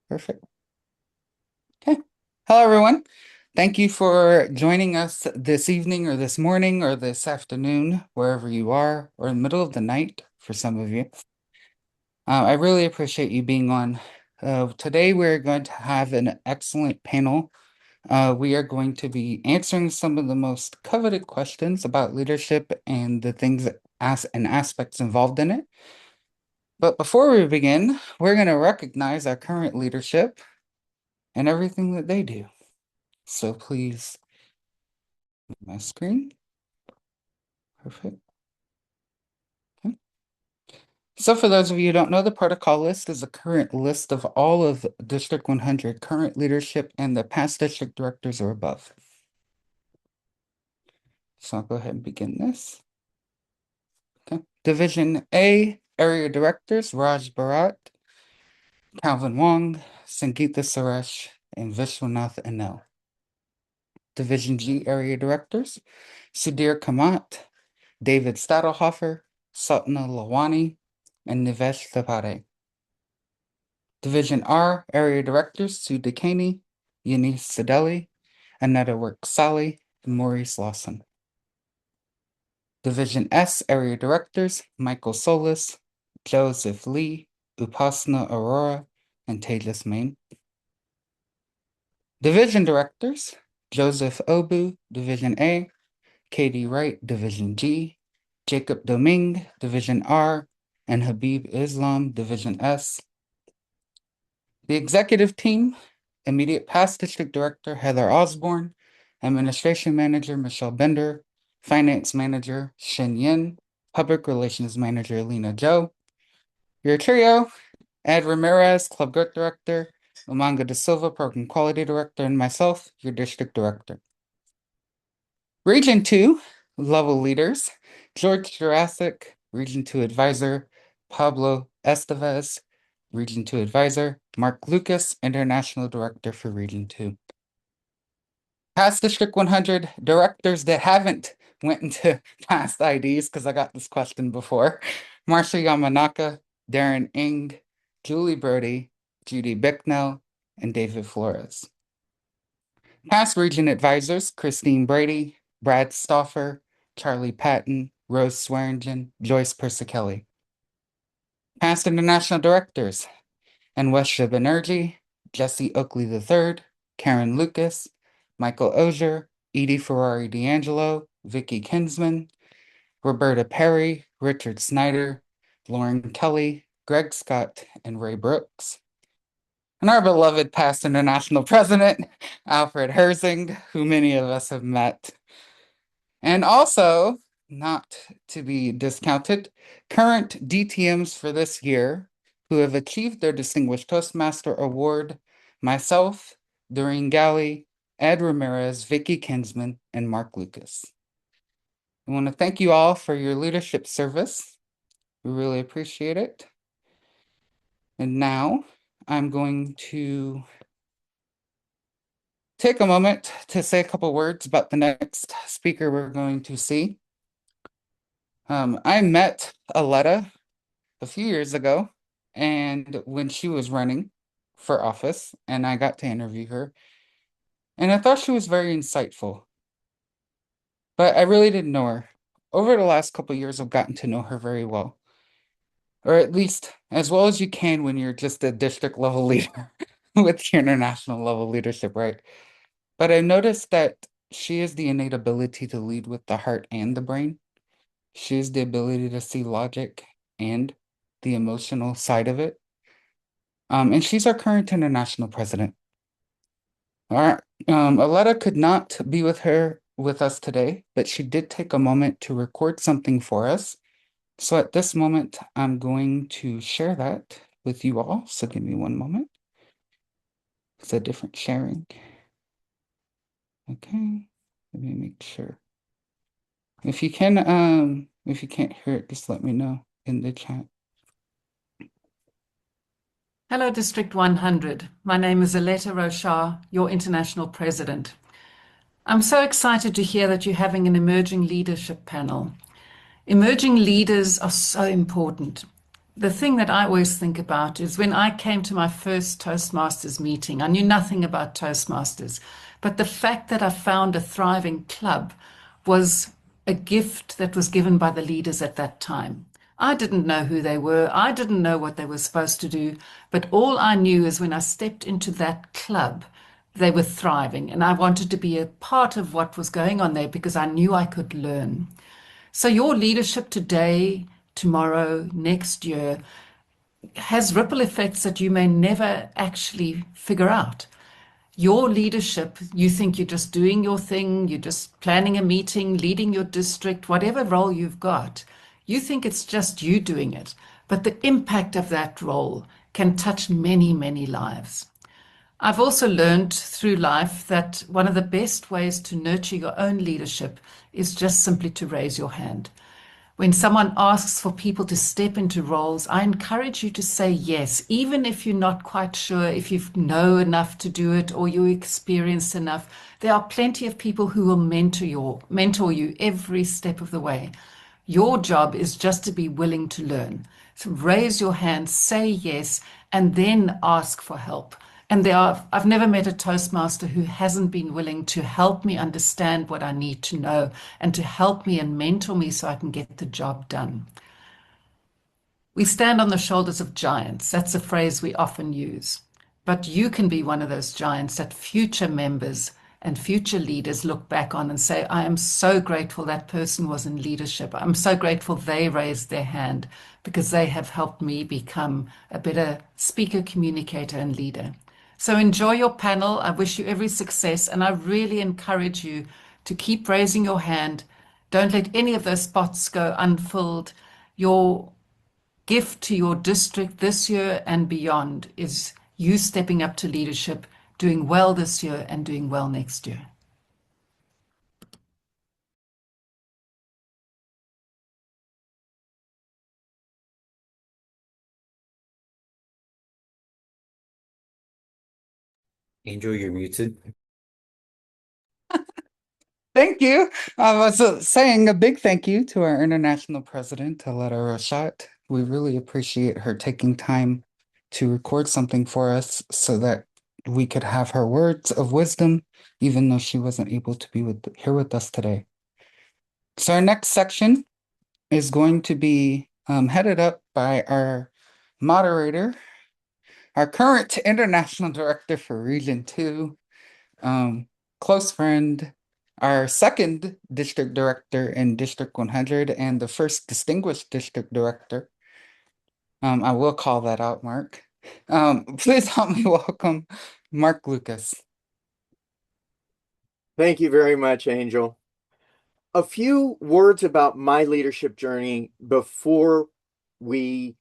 Perfect. Okay. Hello, everyone. Thank you for joining us this evening or this morning or this afternoon, wherever you are, or in the middle of the night for some of you. I really appreciate you being on. Today, we're going to have an excellent panel. We are going to be answering some of the most coveted questions about leadership and the things and aspects involved in it. But before we begin, we're going to recognize our current leadership and everything that they do. So please, my screen. Perfect. Okay. So for those of you who don't know, the protocol list is a current list of all of District 100 current leadership and the past district directors or above. So I'll go ahead and begin this. Okay. Division A, area directors, Raj Bharat, Calvin Wong, Sangeeta Suresh, and Vishwanath Anil. Division G, area directors, Sudhir Kamat, David Stadelhofer, Satna Lawani, and Nivesh Thapade. Division R, area directors, Sue DeCaney, Yanis Sadeli, Annetta Work Sally, and Maurice Lawson. Division S, area directors, Michael Solis, Joseph Lee, Upasana Aurora, and Tejas Main. Division directors, Joseph Obu, Division A, Katie Wright, Division G, Jacob Domingue, Division R, and Habib Islam, Division S. The executive team, immediate past district director Heather Osborne, administration manager Michelle Bender, finance manager Shin Yin, public relations manager Lena Joe. Your trio, Ed Ramirez, club growth director, Umanga De Silva, program quality director, and myself, your district director. Region 2, level leaders, George Jurassic, Region 2 advisor, Pablo Estevez, Region 2 advisor, Mark Lucas, international director for Region 2. Past District 100 directors that haven't went into past IDs, because I got this question before. Marcia Yamanaka, Darren Ing, Julie Brody, Judy Bicknell, and David Flores. Past region advisors, Christine Brady, Brad Stauffer, Charlie Patton, Rose Swearingen, Joyce Persicelli. Past international directors, Anwesha Banerjee, Jesse Oakley III, Karen Lucas, Michael Ozier, Edie Ferrari D'Angelo, Vicky Kinsman, Roberta Perry, Richard Snyder, Lauren Kelly, Greg Scott, and Ray Brooks. And our beloved past international president, Alfred Herzing, who many of us have met. And also, not to be discounted, current DTMs for this year who have achieved their Distinguished Toastmaster Award, myself, Doreen Galley, Ed Ramirez, Vicky Kinsman, and Mark Lucas. I want to thank you all for your leadership service. We really appreciate it. And now I'm going to take a moment to say a couple words about the next speaker we're going to see. I met Aletta a few years ago, and when she was running for office, and I got to interview her, and I thought she was very insightful, but I really didn't know her. Over the last couple years, I've gotten to know her very well, or at least as well as you can when you're just a district level leader with your international level leadership, right? But I noticed that she has the innate ability to lead with the heart and the brain. She has the ability to see logic and the emotional side of it. And she's our current international president. Aletta could not be with us today, but she did take a moment to record something for us. So at this moment, I'm going to share that with you all. So give me one moment. It's a different sharing. Okay, let me make sure. If you can't hear it, just let me know in the chat. Hello, District 100. My name is Aletta Rochar, your international president. I'm so excited to hear that you're having an emerging leadership panel. Emerging leaders are so important The thing that I always think about is when I came to my first Toastmasters meeting, I knew nothing about Toastmasters, but the fact that I found a thriving club was a gift that was given by the leaders at that time. I didn't know who they were, I didn't know what they were supposed to do, but all I knew is when I stepped into that club, they were thriving, and I wanted to be a part of what was going on there because I knew I could learn. So, your leadership today, tomorrow, next year has ripple effects that you may never actually figure out. Your leadership, you think you're just doing your thing, you're just planning a meeting, leading your district, whatever role you've got, you think it's just you doing it. But the impact of that role can touch many, many lives. I've also learned through life that one of the best ways to nurture your own leadership is just simply to raise your hand. When someone asks for people to step into roles, I encourage you to say yes, even if you're not quite sure if you know enough to do it or you're experienced enough. There are plenty of people who will mentor you every step of the way. Your job is just to be willing to learn. So raise your hand, say yes, and then ask for help. And I've never met a Toastmaster who hasn't been willing to help me understand what I need to know and to help me and mentor me so I can get the job done. We stand on the shoulders of giants. That's a phrase we often use. But you can be one of those giants that future members and future leaders look back on and say, I am so grateful that person was in leadership. I'm so grateful they raised their hand because they have helped me become a better speaker, communicator, and leader. So enjoy your panel. I wish you every success, and I really encourage you to keep raising your hand. Don't let any of those spots go unfilled. Your gift to your district this year and beyond is you stepping up to leadership, doing well this year and doing well next year. Angel, you're muted. Thank you. I was saying a big thank you to our international president, Aletta Roshat. We really appreciate her taking time to record something for us so that we could have her words of wisdom, even though she wasn't able to be here with us today. So our next section is going to be headed up by our moderator, our current international director for Region 2, um, close friend, our second district director in District 100, and the first distinguished district director. I will call that out, Mark. Please help me welcome Mark Lucas. Thank you very much, Angel. A few words about my leadership journey before we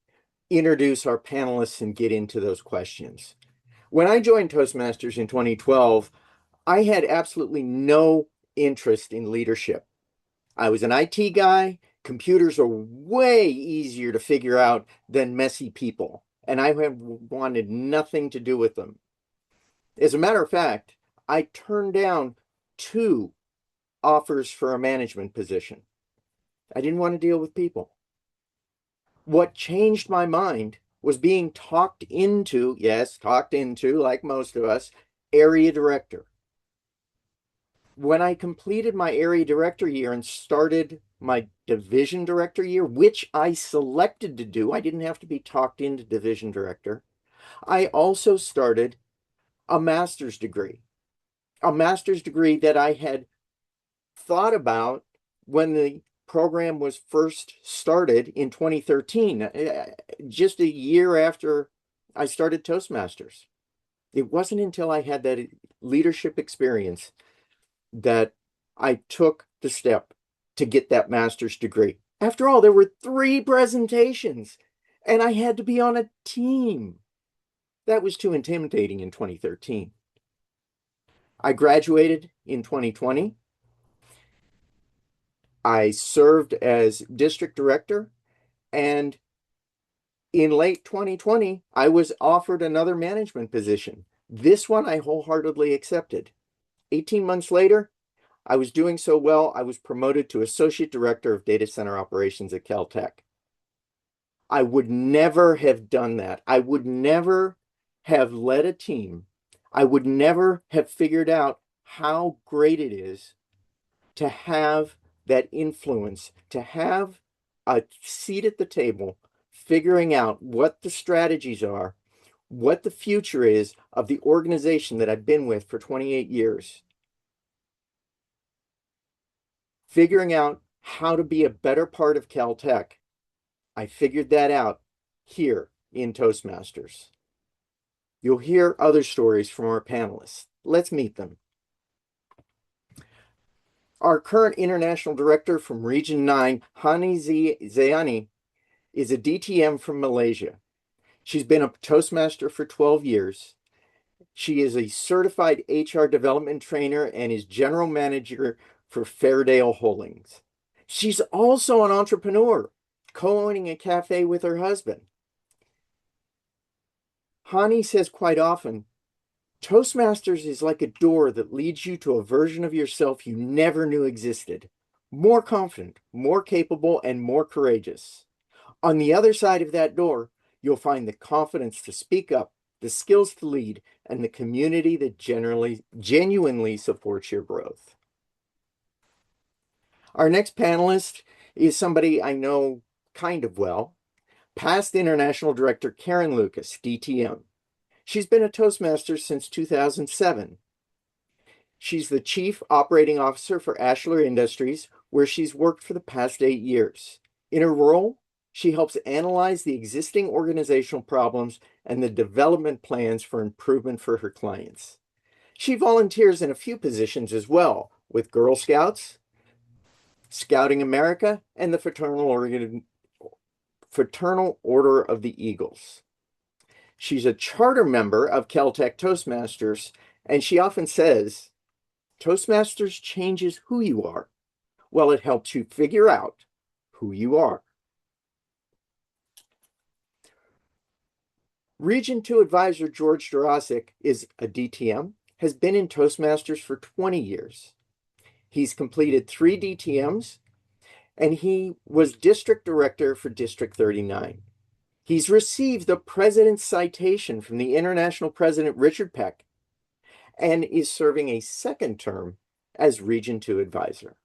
introduce our panelists and get into those questions. When I joined Toastmasters in 2012, I had absolutely no interest in leadership. I was an IT guy. Computers are way easier to figure out than messy people, and I have wanted nothing to do with them. As a matter of fact, I turned down 2 offers for a management position. I didn't want to deal with people. What changed my mind was being talked into, yes, talked into, like most of us, area director. When I completed my area director year and started my division director year, which I selected to do, I didn't have to be talked into division director. I also started a master's degree that I had thought about when the program was first started in 2013, just a year after I started Toastmasters. It wasn't until I had that leadership experience that I took the step to get that master's degree. After all, there were 3 presentations and I had to be on a team. That was too intimidating in 2013. I graduated in 2020. I served as district director, and in late 2020, I was offered another management position. This one I wholeheartedly accepted. 18 months later, I was doing so well, I was promoted to associate director of data center operations at Caltech. I would never have done that. I would never have led a team. I would never have figured out how great it is to have that influence, to have a seat at the table, figuring out what the strategies are, what the future is of the organization that I've been with for 28 years, figuring out how to be a better part of Caltech. I figured that out here in Toastmasters. You'll hear other stories from our panelists. Let's meet them. Our current international director from Region 9, Hani Zayani, is a DTM from Malaysia. She's been a Toastmaster for 12 years. She is a certified HR development trainer and is general manager for Fairdale Holdings. She's also an entrepreneur, co-owning a cafe with her husband. Hani says quite often, Toastmasters is like a door that leads you to a version of yourself you never knew existed. More confident, more capable, and more courageous. On the other side of that door, you'll find the confidence to speak up, the skills to lead, and the community that genuinely supports your growth. Our next panelist is somebody I know kind of well, past International Director Karen Lucas, DTM. She's been a Toastmaster since 2007. She's the Chief Operating Officer for Ashler Industries, where she's worked for the past 8 years. In her role, she helps analyze the existing organizational problems and the development plans for improvement for her clients. She volunteers in a few positions as well, with Girl Scouts, Scouting America, and the Fraternal Order of the Eagles. She's a charter member of Caltech Toastmasters, and she often says, Toastmasters changes who you are. Well, it helps you figure out who you are. Region 2 advisor George Jurasic is a DTM, has been in Toastmasters for 20 years. He's completed 3 DTMs, and he was district director for District 39. He's received the President's Citation from the International President Richard Peck and is serving a second term as Region 2 advisor.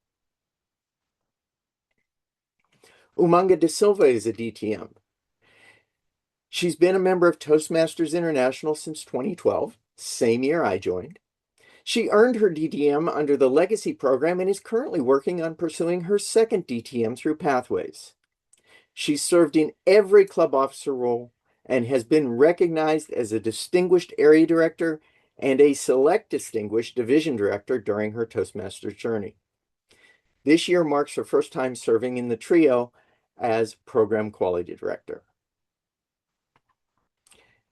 Umanga de Silva is a DTM. She's been a member of Toastmasters International since 2012, same year I joined. She earned her DTM under the Legacy program and is currently working on pursuing her second DTM through Pathways. She's served in every club officer role and has been recognized as a distinguished area director and a select distinguished division director during her Toastmasters journey. This year marks her first time serving in the trio as program quality director.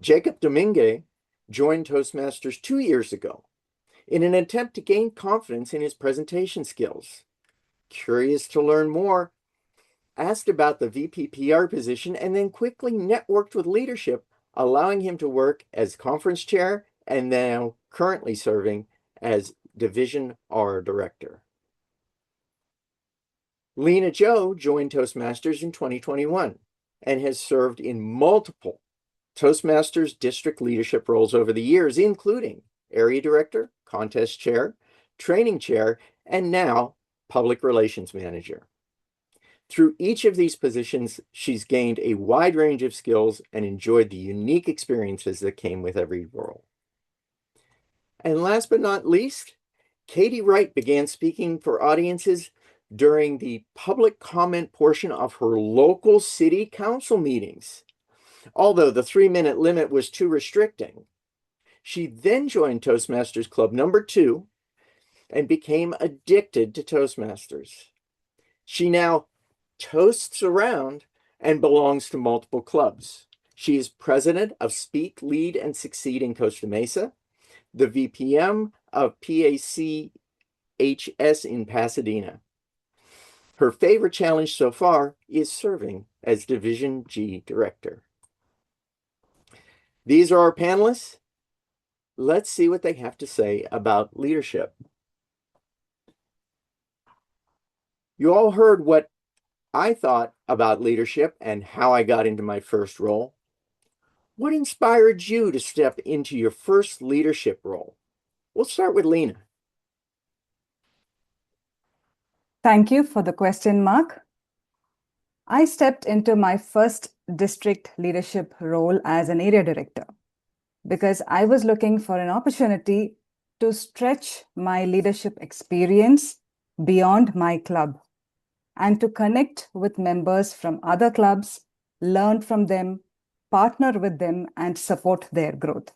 Jacob Domingue joined Toastmasters 2 years ago in an attempt to gain confidence in his presentation skills. Curious to learn more, asked about the VPPR position, and then quickly networked with leadership, allowing him to work as conference chair and now currently serving as Division R director. Lena Joe joined Toastmasters in 2021 and has served in multiple Toastmasters district leadership roles over the years, including area director, contest chair, training chair, and now public relations manager. Through each of these positions, she's gained a wide range of skills and enjoyed the unique experiences that came with every role. And last but not least, Katie Wright began speaking for audiences during the public comment portion of her local city council meetings, although the 3-minute limit was too restricting. She then joined Toastmasters Club number 2 and became addicted to Toastmasters. She now toasts around and belongs to multiple clubs. She is president of Speak, Lead, and Succeed in Costa Mesa, the VPM of PACHS in Pasadena. Her favorite challenge so far is serving as Division G director. These are our panelists. Let's see what they have to say about leadership. You all heard what I thought about leadership and how I got into my first role. What inspired you to step into your first leadership role? We'll start with Lena. Thank you for the question, Mark. I stepped into my first district leadership role as an area director because I was looking for an opportunity to stretch my leadership experience beyond my club and to connect with members from other clubs, learn from them, partner with them, and support their growth.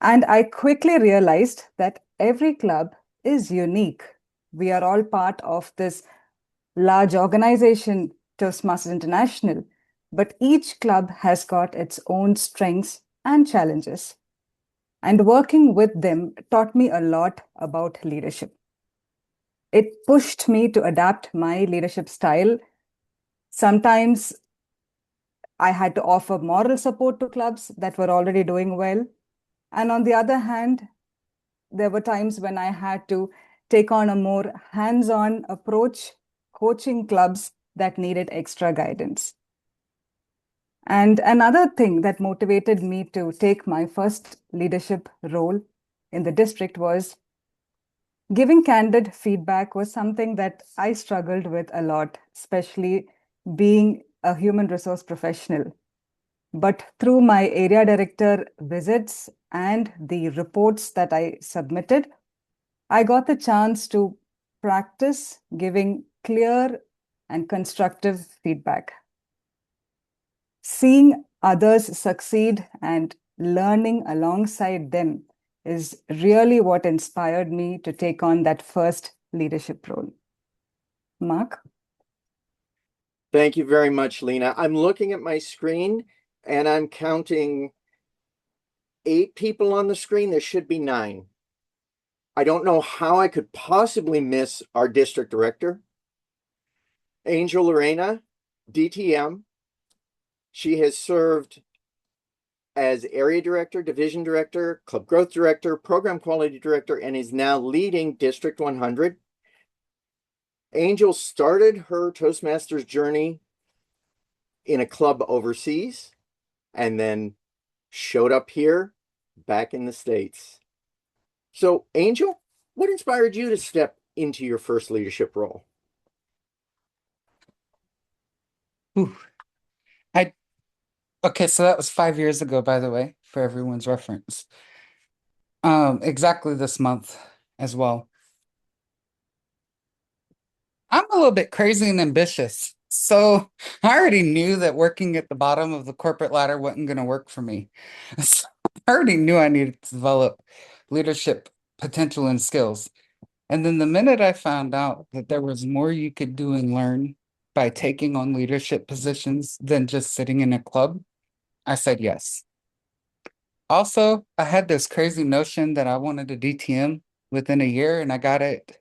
And I quickly realized that every club is unique. We are all part of this large organization, Toastmasters International, but each club has got its own strengths and challenges. And working with them taught me a lot about leadership. It pushed me to adapt my leadership style. Sometimes I had to offer moral support to clubs that were already doing well. And on the other hand, there were times when I had to take on a more hands-on approach, coaching clubs that needed extra guidance. And another thing that motivated me to take my first leadership role in the district was giving candid feedback was something that I struggled with a lot, especially being a human resource professional. But through my area director visits and the reports that I submitted, I got the chance to practice giving clear and constructive feedback. Seeing others succeed and learning alongside them is really what inspired me to take on that first leadership role. Mark? Thank you very much, Lena. I'm looking at my screen and I'm counting 8 people on the screen. There should be 9. I don't know how I could possibly miss our district director, Angel Lorena, DTM. She has served as area director, division director, club growth director, program quality director, and is now leading District 100. Angel started her Toastmasters journey in a club overseas and then showed up here back in the States. So, Angel, what inspired you to step into your first leadership role? Ooh. Okay, so that was 5 years ago, by the way, for everyone's reference. Exactly this month as well. I'm a little bit crazy and ambitious. So I already knew that working at the bottom of the corporate ladder wasn't going to work for me. So I already knew I needed to develop leadership potential and skills. And then the minute I found out that there was more you could do and learn by taking on leadership positions than just sitting in a club, I said yes. Also, I had this crazy notion that I wanted a DTM within a year, and I got it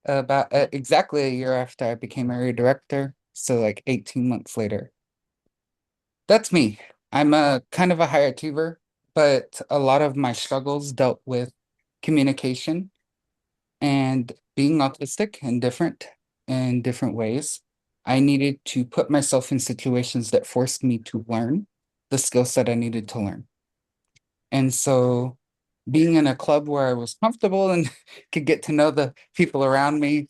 about exactly a year after I became area director. So, like 18 months later. That's me. I'm a kind of a high achiever, but a lot of my struggles dealt with communication and being autistic and different in different ways. I needed to put myself in situations that forced me to learn the skill set I needed to learn. And so being in a club where I was comfortable and could get to know the people around me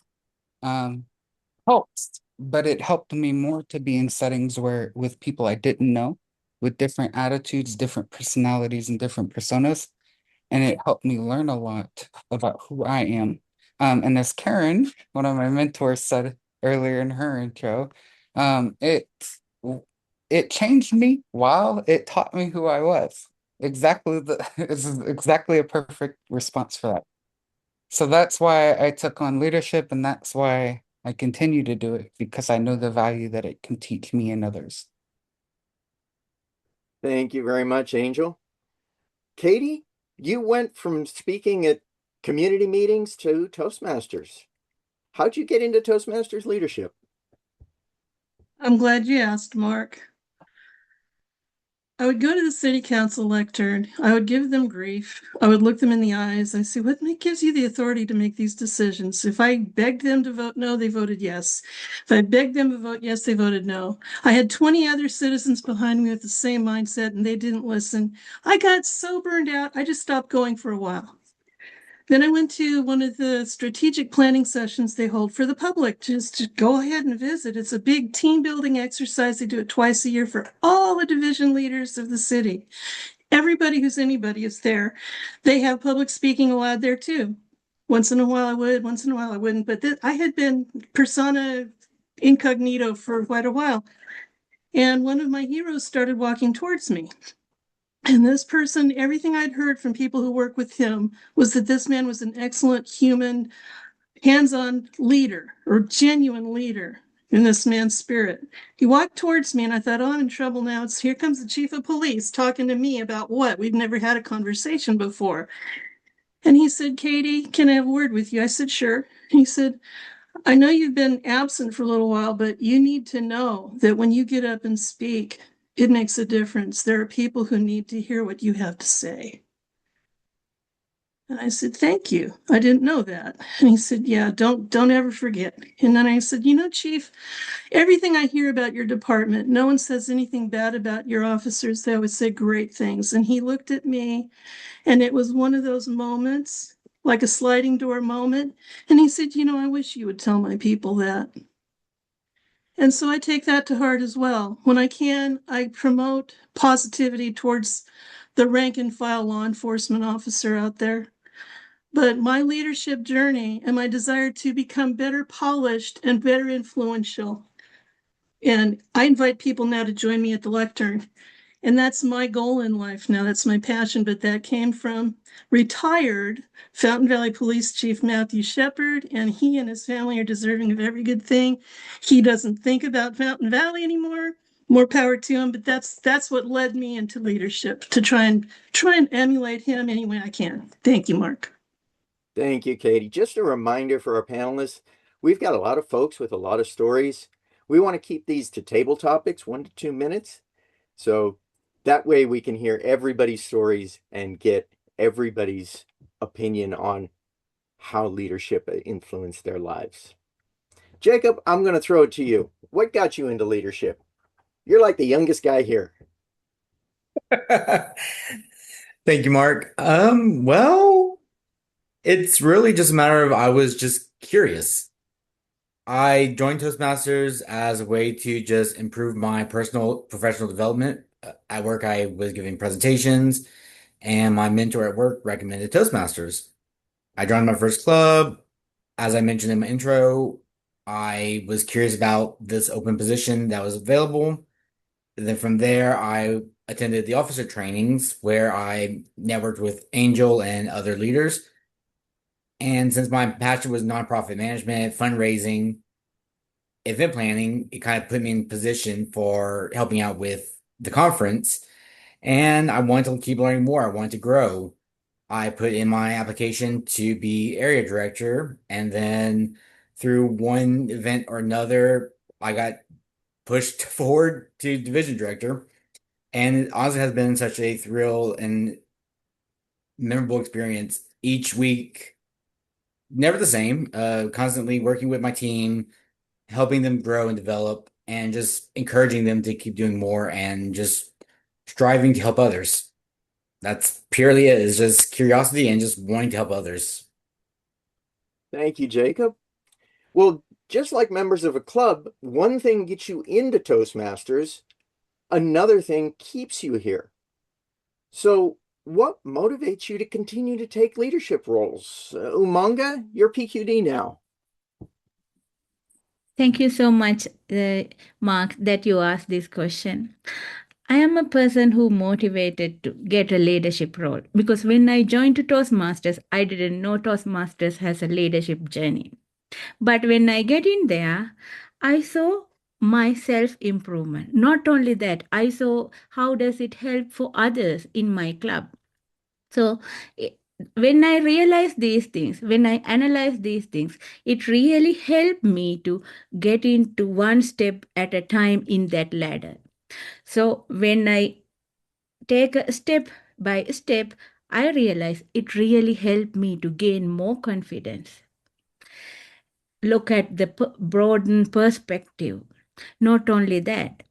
helps, but it helped me more to be in settings where with people I didn't know, with different attitudes, different personalities, and different personas. And it helped me learn a lot about who I am. And as Karen, one of my mentors, said earlier in her intro, um, it it changed me while it taught me who I was. Exactly this is exactly a perfect response for that. So that's why I took on leadership, and that's why I continue to do it, because I know the value that it can teach me and others. Thank you very much, Angel. Katie, you went from speaking at community meetings to Toastmasters. How'd you get into Toastmasters leadership? I'm glad you asked, Mark. I would go to the city council lectern. I would give them grief. I would look them in the eyes. I say, what gives you the authority to make these decisions? If I begged them to vote no, they voted yes. If I begged them to vote yes, they voted no. I had 20 other citizens behind me with the same mindset, and they didn't listen. I got so burned out, I just stopped going for a while. Then I went to one of the strategic planning sessions they hold for the public, just to go ahead and visit. It's a big team building exercise. They do it twice a year for all the division leaders of the city. Everybody who's anybody is there. They have public speaking allowed there too. Once in a while I would, once in a while I wouldn't, but I had been persona incognito for quite a while. And one of my heroes started walking towards me. And this person, everything I'd heard from people who work with him was that this man was an excellent human, hands-on leader or genuine leader in this man's spirit. He walked towards me and I thought, oh, I'm in trouble now. Here comes the chief of police talking to me about what? We've never had a conversation before. And he said, Katie, can I have a word with you? I said, sure. He said, I know you've been absent for a little while, but you need to know that when you get up and speak, it makes a difference. There are people who need to hear what you have to say. And I said, thank you. I didn't know that. And he said, yeah, don't ever forget. And then I said, Chief, everything I hear about your department, no one says anything bad about your officers. They always say great things. And he looked at me, and it was one of those moments, like a sliding door moment. And he said, I wish you would tell my people that. And so I take that to heart as well. When I can, I promote positivity towards the rank and file law enforcement officer out there. But my leadership journey and my desire to become better polished and better influential. And I invite people now to join me at the lectern. And that's my goal in life now. That's my passion. But that came from retired Fountain Valley Police Chief Matthew Shepard, and he and his family are deserving of every good thing. He doesn't think about Fountain Valley anymore. More power to him. But that's what led me into leadership, to try and emulate him any way I can. Thank you, Mark. Thank you, Katie. Just a reminder for our panelists, we've got a lot of folks with a lot of stories. We want to keep these to table topics, 1 to 2 minutes. So that way we can hear everybody's stories and get everybody's opinion on how leadership influenced their lives. Jacob, I'm going to throw it to you. What got you into leadership? You're like the youngest guy here. Thank you, Mark. Well, it's really just a matter of I was just curious. I joined Toastmasters as a way to just improve my personal professional development. At work, I was giving presentations, and my mentor at work recommended Toastmasters. I joined my first club. As I mentioned in my intro, I was curious about this open position that was available. And then from there, I attended the officer trainings where I networked with Angel and other leaders. And since my passion was nonprofit management, fundraising, event planning, it kind of put me in position for helping out with the conference. And I wanted to keep learning more. I wanted to grow. I put in my application to be area director, and then through one event or another, I got pushed forward to division director. And it honestly has been such a thrill and memorable experience each week. Never the same, constantly working with my team, helping them grow and develop, and just encouraging them to keep doing more and just striving to help others. That's purely it. It's just curiosity and just wanting to help others. Thank you, Jacob. Well, just like members of a club, one thing gets you into Toastmasters, another thing keeps you here. So what motivates you to continue to take leadership roles? Umanga, you're PQD now. Thank you so much, Mark, that you asked this question. I am a person who motivated to get a leadership role because when I joined Toastmasters, I didn't know Toastmasters has a leadership journey. But when I get in there, I saw my self-improvement. Not only that, I saw how does it help for others in my club. So when I realized these things, when I analyzed these things, it really helped me to get into one step at a time in that ladder. So when I take a step by step, I realized it really helped me to gain more confidence. Look at the broadened perspective. Not only that,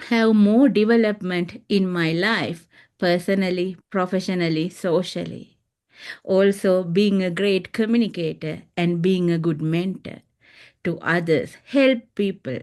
have more development in my life, personally, professionally, socially. Also, being a great communicator and being a good mentor to others, help people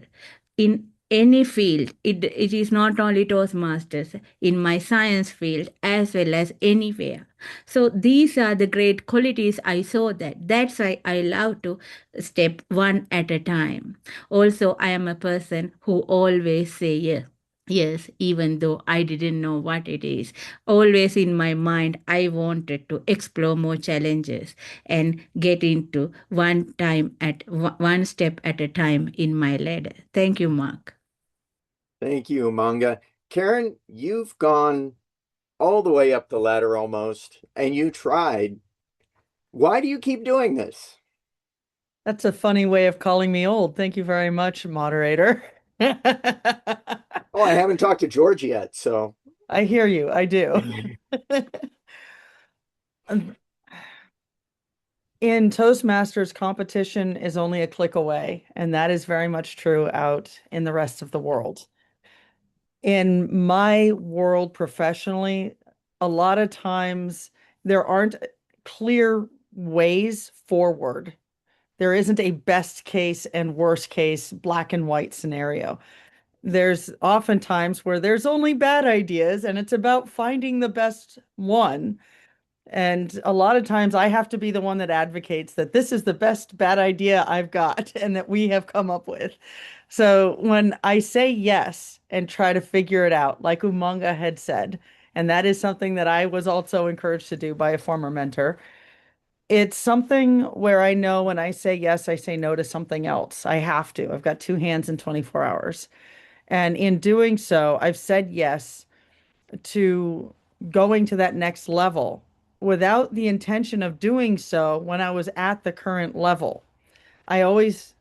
in any field. It is not only Toastmasters, in my science field as well as anywhere. So these are the great qualities I saw that. That's why I love to step one at a time. Also, I am a person who always say yes. Yes, even though I didn't know what it is. Always in my mind, I wanted to explore more challenges and get into one step at a time in my ladder. Thank you, Mark. Thank you, Manga. Karen, you've gone all the way up the ladder almost, and you tried. Why do you keep doing this? That's a funny way of calling me old. Thank you very much, moderator. Oh, I haven't talked to George yet, so. I hear you. I do. In Toastmasters, competition is only a click away, and that is very much true out in the rest of the world. In my world professionally, a lot of times there aren't clear ways forward. There isn't a best case and worst case black and white scenario. There's often times where there's only bad ideas and it's about finding the best one. And a lot of times I have to be the one that advocates that this is the best bad idea I've got and that we have come up with. So when I say yes and try to figure it out, like Umanga had said, and that is something that I was also encouraged to do by a former mentor, it's something where I know when I say yes, I say no to something else. I have to. I've got two hands in 24 hours. And in doing so, I've said yes to going to that next level without the intention of doing so when I was at the current level. I always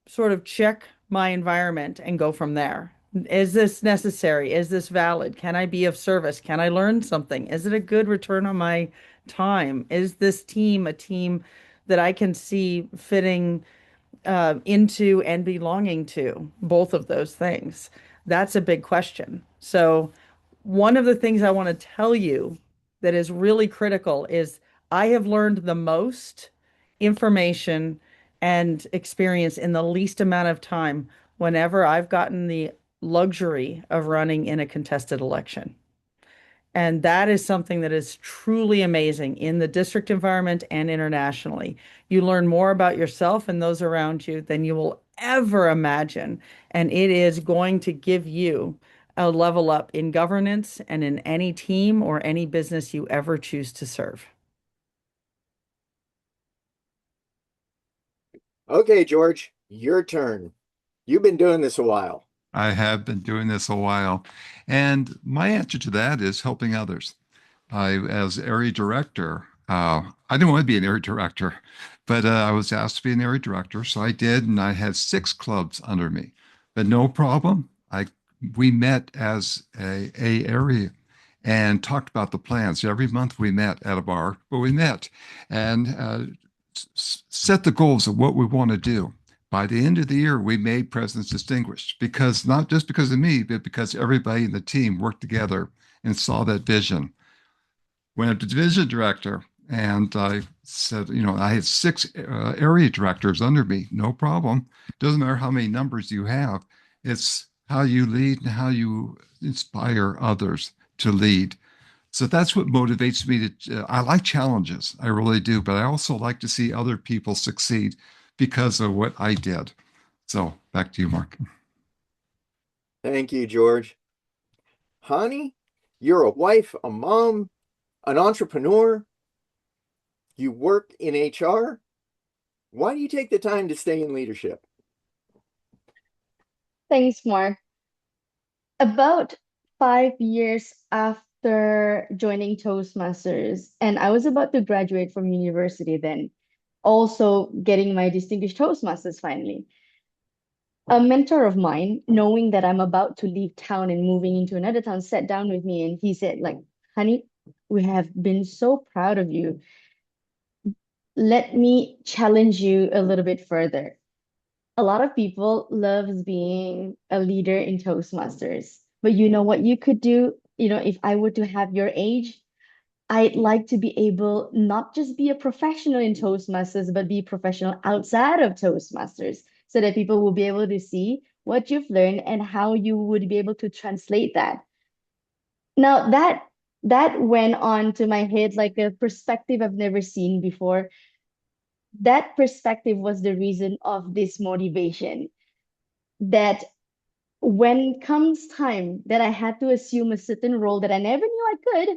sort of check my environment and go from there. Is this necessary? Is this valid? Can I be of service? Can I learn something? Is it a good return on my time? Is this team a team that I can see fitting into and belonging to? Both of those things. That's a big question. So, one of the things I want to tell you that is really critical is I have learned the most information and experience in the least amount of time whenever I've gotten the luxury of running in a contested election. And that is something that is truly amazing in the district environment and internationally. You learn more about yourself and those around you than you will ever imagine. And it is going to give you a level up in governance and in any team or any business you ever choose to serve. Okay, George, your turn. You've been doing this a while. I have been doing this a while. And my answer to that is helping others. As area director, I didn't want to be an area director, but I was asked to be an area director. So I did, and I had 6 clubs under me. But no problem. We met as a area and talked about the plans. Every month we met at a bar, but we met and set the goals of what we want to do. By the end of the year, we made Presidents Distinguished because not just because of me, but because everybody in the team worked together and saw that vision. When I'm the division director, and I said, I had 6 area directors under me, no problem. Doesn't matter how many numbers you have, it's how you lead and how you inspire others to lead. So that's what motivates me to. I like challenges, I really do, but I also like to see other people succeed because of what I did. So back to you, Mark. Thank you, George. Honey, you're a wife, a mom, an entrepreneur. You work in HR. Why do you take the time to stay in leadership? Thanks, Mark. About 5 years after joining Toastmasters, and I was about to graduate from university then, also getting my distinguished Toastmasters finally. A mentor of mine, knowing that I'm about to leave town and moving into another town, sat down with me and he said, like, honey, we have been so proud of you. Let me challenge you a little bit further. A lot of people loves being a leader in Toastmasters, but you know what you could do? If I were to have your age, I'd like to be able not just be a professional in Toastmasters, but be professional outside of Toastmasters so that people will be able to see what you've learned and how you would be able to translate that. Now that went on to my head like a perspective I've never seen before. That perspective was the reason of this motivation that when comes time that I had to assume a certain role that I never knew I could,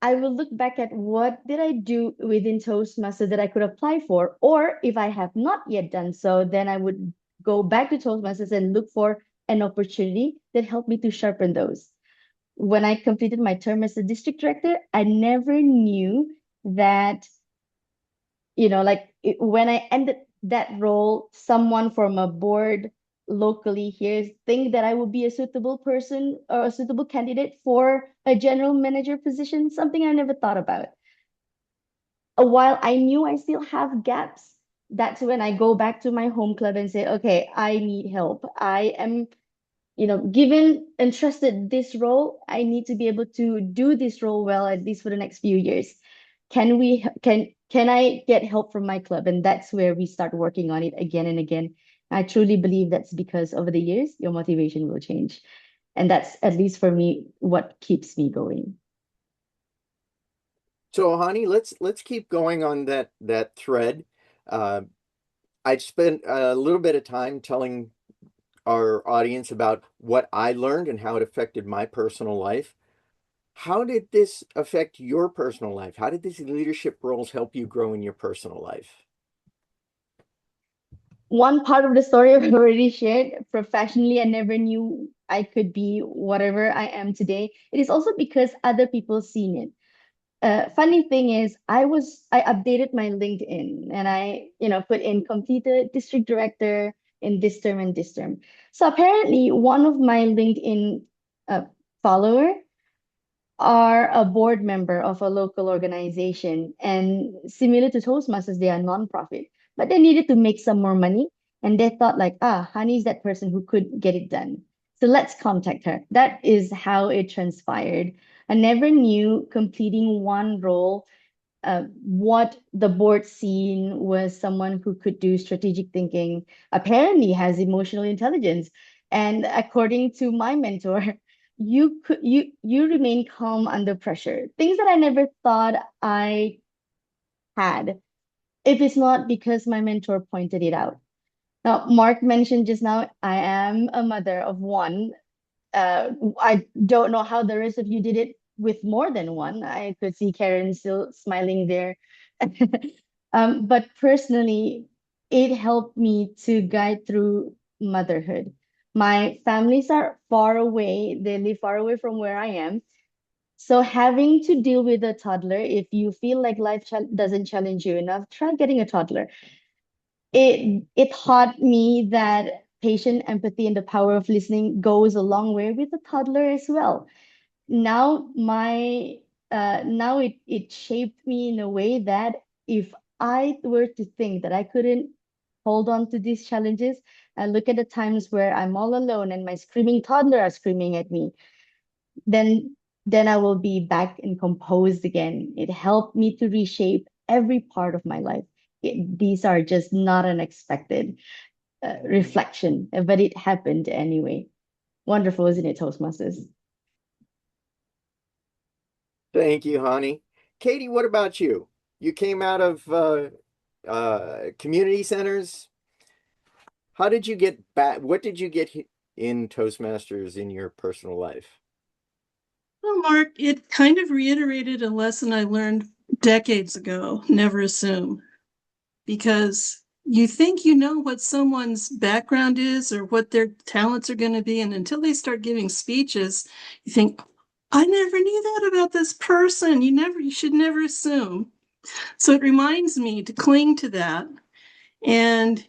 I will look back at what did I do within Toastmasters that I could apply for, or if I have not yet done so, then I would go back to Toastmasters and look for an opportunity that helped me to sharpen those. When I completed my term as a district director, I never knew that when I ended that role, someone from a board locally here think that I would be a suitable person or a suitable candidate for a general manager position, something I never thought about. While I knew I still have gaps, that's when I go back to my home club and say, okay, I need help. I am given entrusted this role, I need to be able to do this role well, at least for the next few years. Can I get help from my club? And that's where we start working on it again and again. I truly believe that's because over the years, your motivation will change. And that's, at least for me, what keeps me going. So, Hani, let's keep going on that thread. I spent a little bit of time telling our audience about what I learned and how it affected my personal life. How did this affect your personal life? How did these leadership roles help you grow in your personal life? One part of the story I've already shared. Professionally, I never knew I could be whatever I am today. It is also because other people seen it. Funny thing is, I updated my LinkedIn and I, put in completed district director in this term and this term. So apparently, one of my LinkedIn follower are a board member of a local organization, and similar to Toastmasters, they are nonprofit, but they needed to make some more money, and they thought like, Honey is that person who could get it done. So let's contact her. That is how it transpired. I never knew completing one role, what the board seen was someone who could do strategic thinking, apparently has emotional intelligence. And according to my mentor, you remain calm under pressure. Things that I never thought I had, if it's not because my mentor pointed it out. Now, Mark mentioned just now, I am a mother of one. I don't know how the rest of you did it with more than one. I could see Karen still smiling there. But personally, it helped me to guide through motherhood. My families are far away, they live far away from where I am. So having to deal with a toddler, if you feel like life doesn't challenge you enough, try getting a toddler. It taught me that patient empathy and the power of listening goes a long way with a toddler as well. Now it shaped me in a way that if I were to think that I couldn't hold on to these challenges and look at the times where I'm all alone and my screaming toddler are screaming at me, then I will be back and composed again. It helped me to reshape every part of my life. These are just not unexpected reflection, but it happened anyway. Wonderful, isn't it, Toastmasters? Thank you, Hani. Katie, what about you? You came out of community centers. How did you get back? What did you get in Toastmasters in your personal life? Well, Mark, it kind of reiterated a lesson I learned decades ago. Never assume. Because you think you know what someone's background is or what their talents are going to be. And until they start giving speeches, you think, I never knew that about this person. You should never assume. So it reminds me to cling to that. And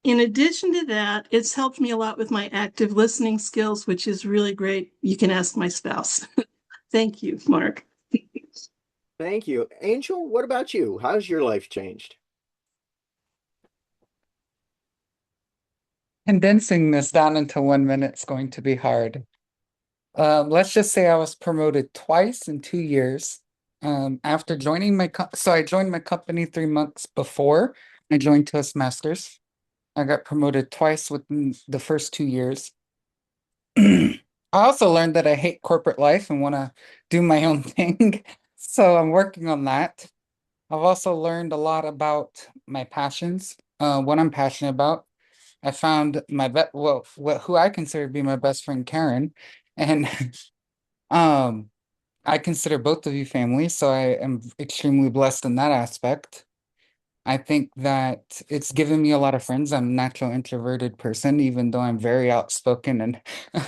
In addition to that, it's helped me a lot with my active listening skills, which is really great. You can ask my spouse. Thank you, Mark. Thank you. Angel, what about you? How's your life changed? Condensing this down into 1 minute is going to be hard. Let's just say I was promoted twice in 2 years. After joining so I joined my company 3 months before I joined Toastmasters. I got promoted twice within the first 2 years. I also learned that I hate corporate life and want to do my own thing. So I'm working on that. I've also learned a lot about my passions, what I'm passionate about. I found who I consider to be my best friend, Karen, and um, I consider both of you family, so I am extremely blessed in that aspect. I think that it's given me a lot of friends. I'm a natural introverted person, even though I'm very outspoken and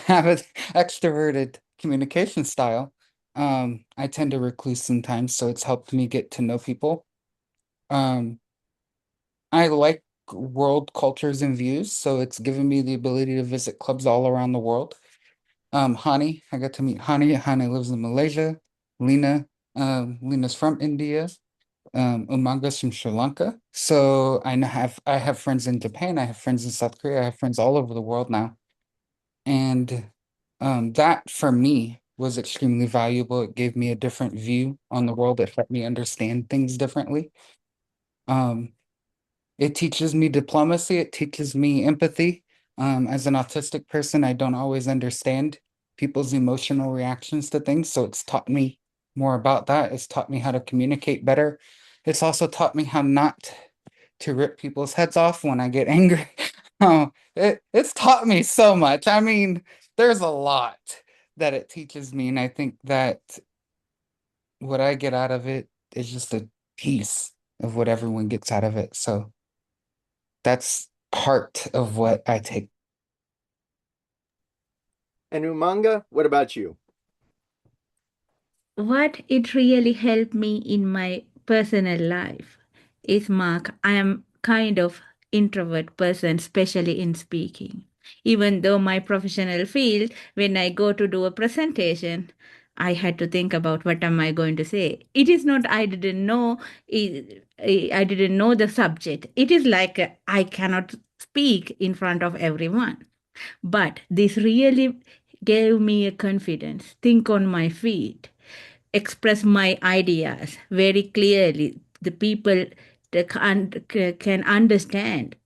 have an extroverted communication style. I tend to recluse sometimes, so it's helped me get to know people. Um, I like world cultures and views, so it's given me the ability to visit clubs all around the world. Hani, I got to meet Hani. Hani lives in Malaysia. Lena, Lena's from India. Umanga's from Sri Lanka. So I have friends in Japan. I have friends in South Korea. I have friends all over the world now. And that for me was extremely valuable. It gave me a different view on the world. It let me understand things differently. Um, it teaches me diplomacy. It teaches me empathy. As an autistic person, I don't always understand people's emotional reactions to things. So it's taught me more about that. It's taught me how to communicate better. It's also taught me how not to rip people's heads off when I get angry. It's taught me so much. I mean, there's a lot that it teaches me, and I think that what I get out of it is just a piece of what everyone gets out of it. So that's part of what I take. And Umanga, what about you? What it really helped me in my personal life is, Mark, I am kind of introvert person, especially in speaking. Even though my professional field, when I go to do a presentation, I had to think about what am I going to say. It is not I didn't know I didn't know the subject. It is like I cannot speak in front of everyone. But this really gave me a confidence, think on my feet, express my ideas very clearly. The people can understand.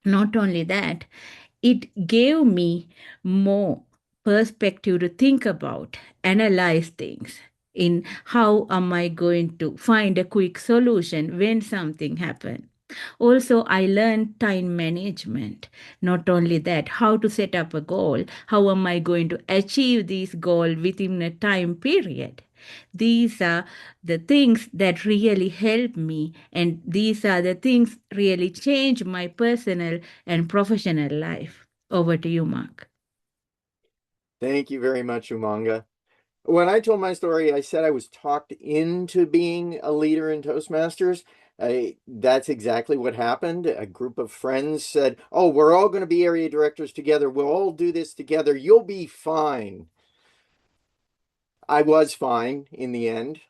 Not only that, it gave me more perspective to think about, analyze things in how am I going to find a quick solution when something happens. Also, I learned time management. Not only that, how to set up a goal. How am I going to achieve this goal within a time period? These are the things that really help me, and these are the things really change my personal and professional life. Over to you, Mark. Thank you very much, Umanga. When I told my story, I said I was talked into being a leader in Toastmasters. That's exactly what happened. A group of friends said, "Oh, we're all going to be area directors together. We'll all do this together. You'll be fine." I was fine in the end.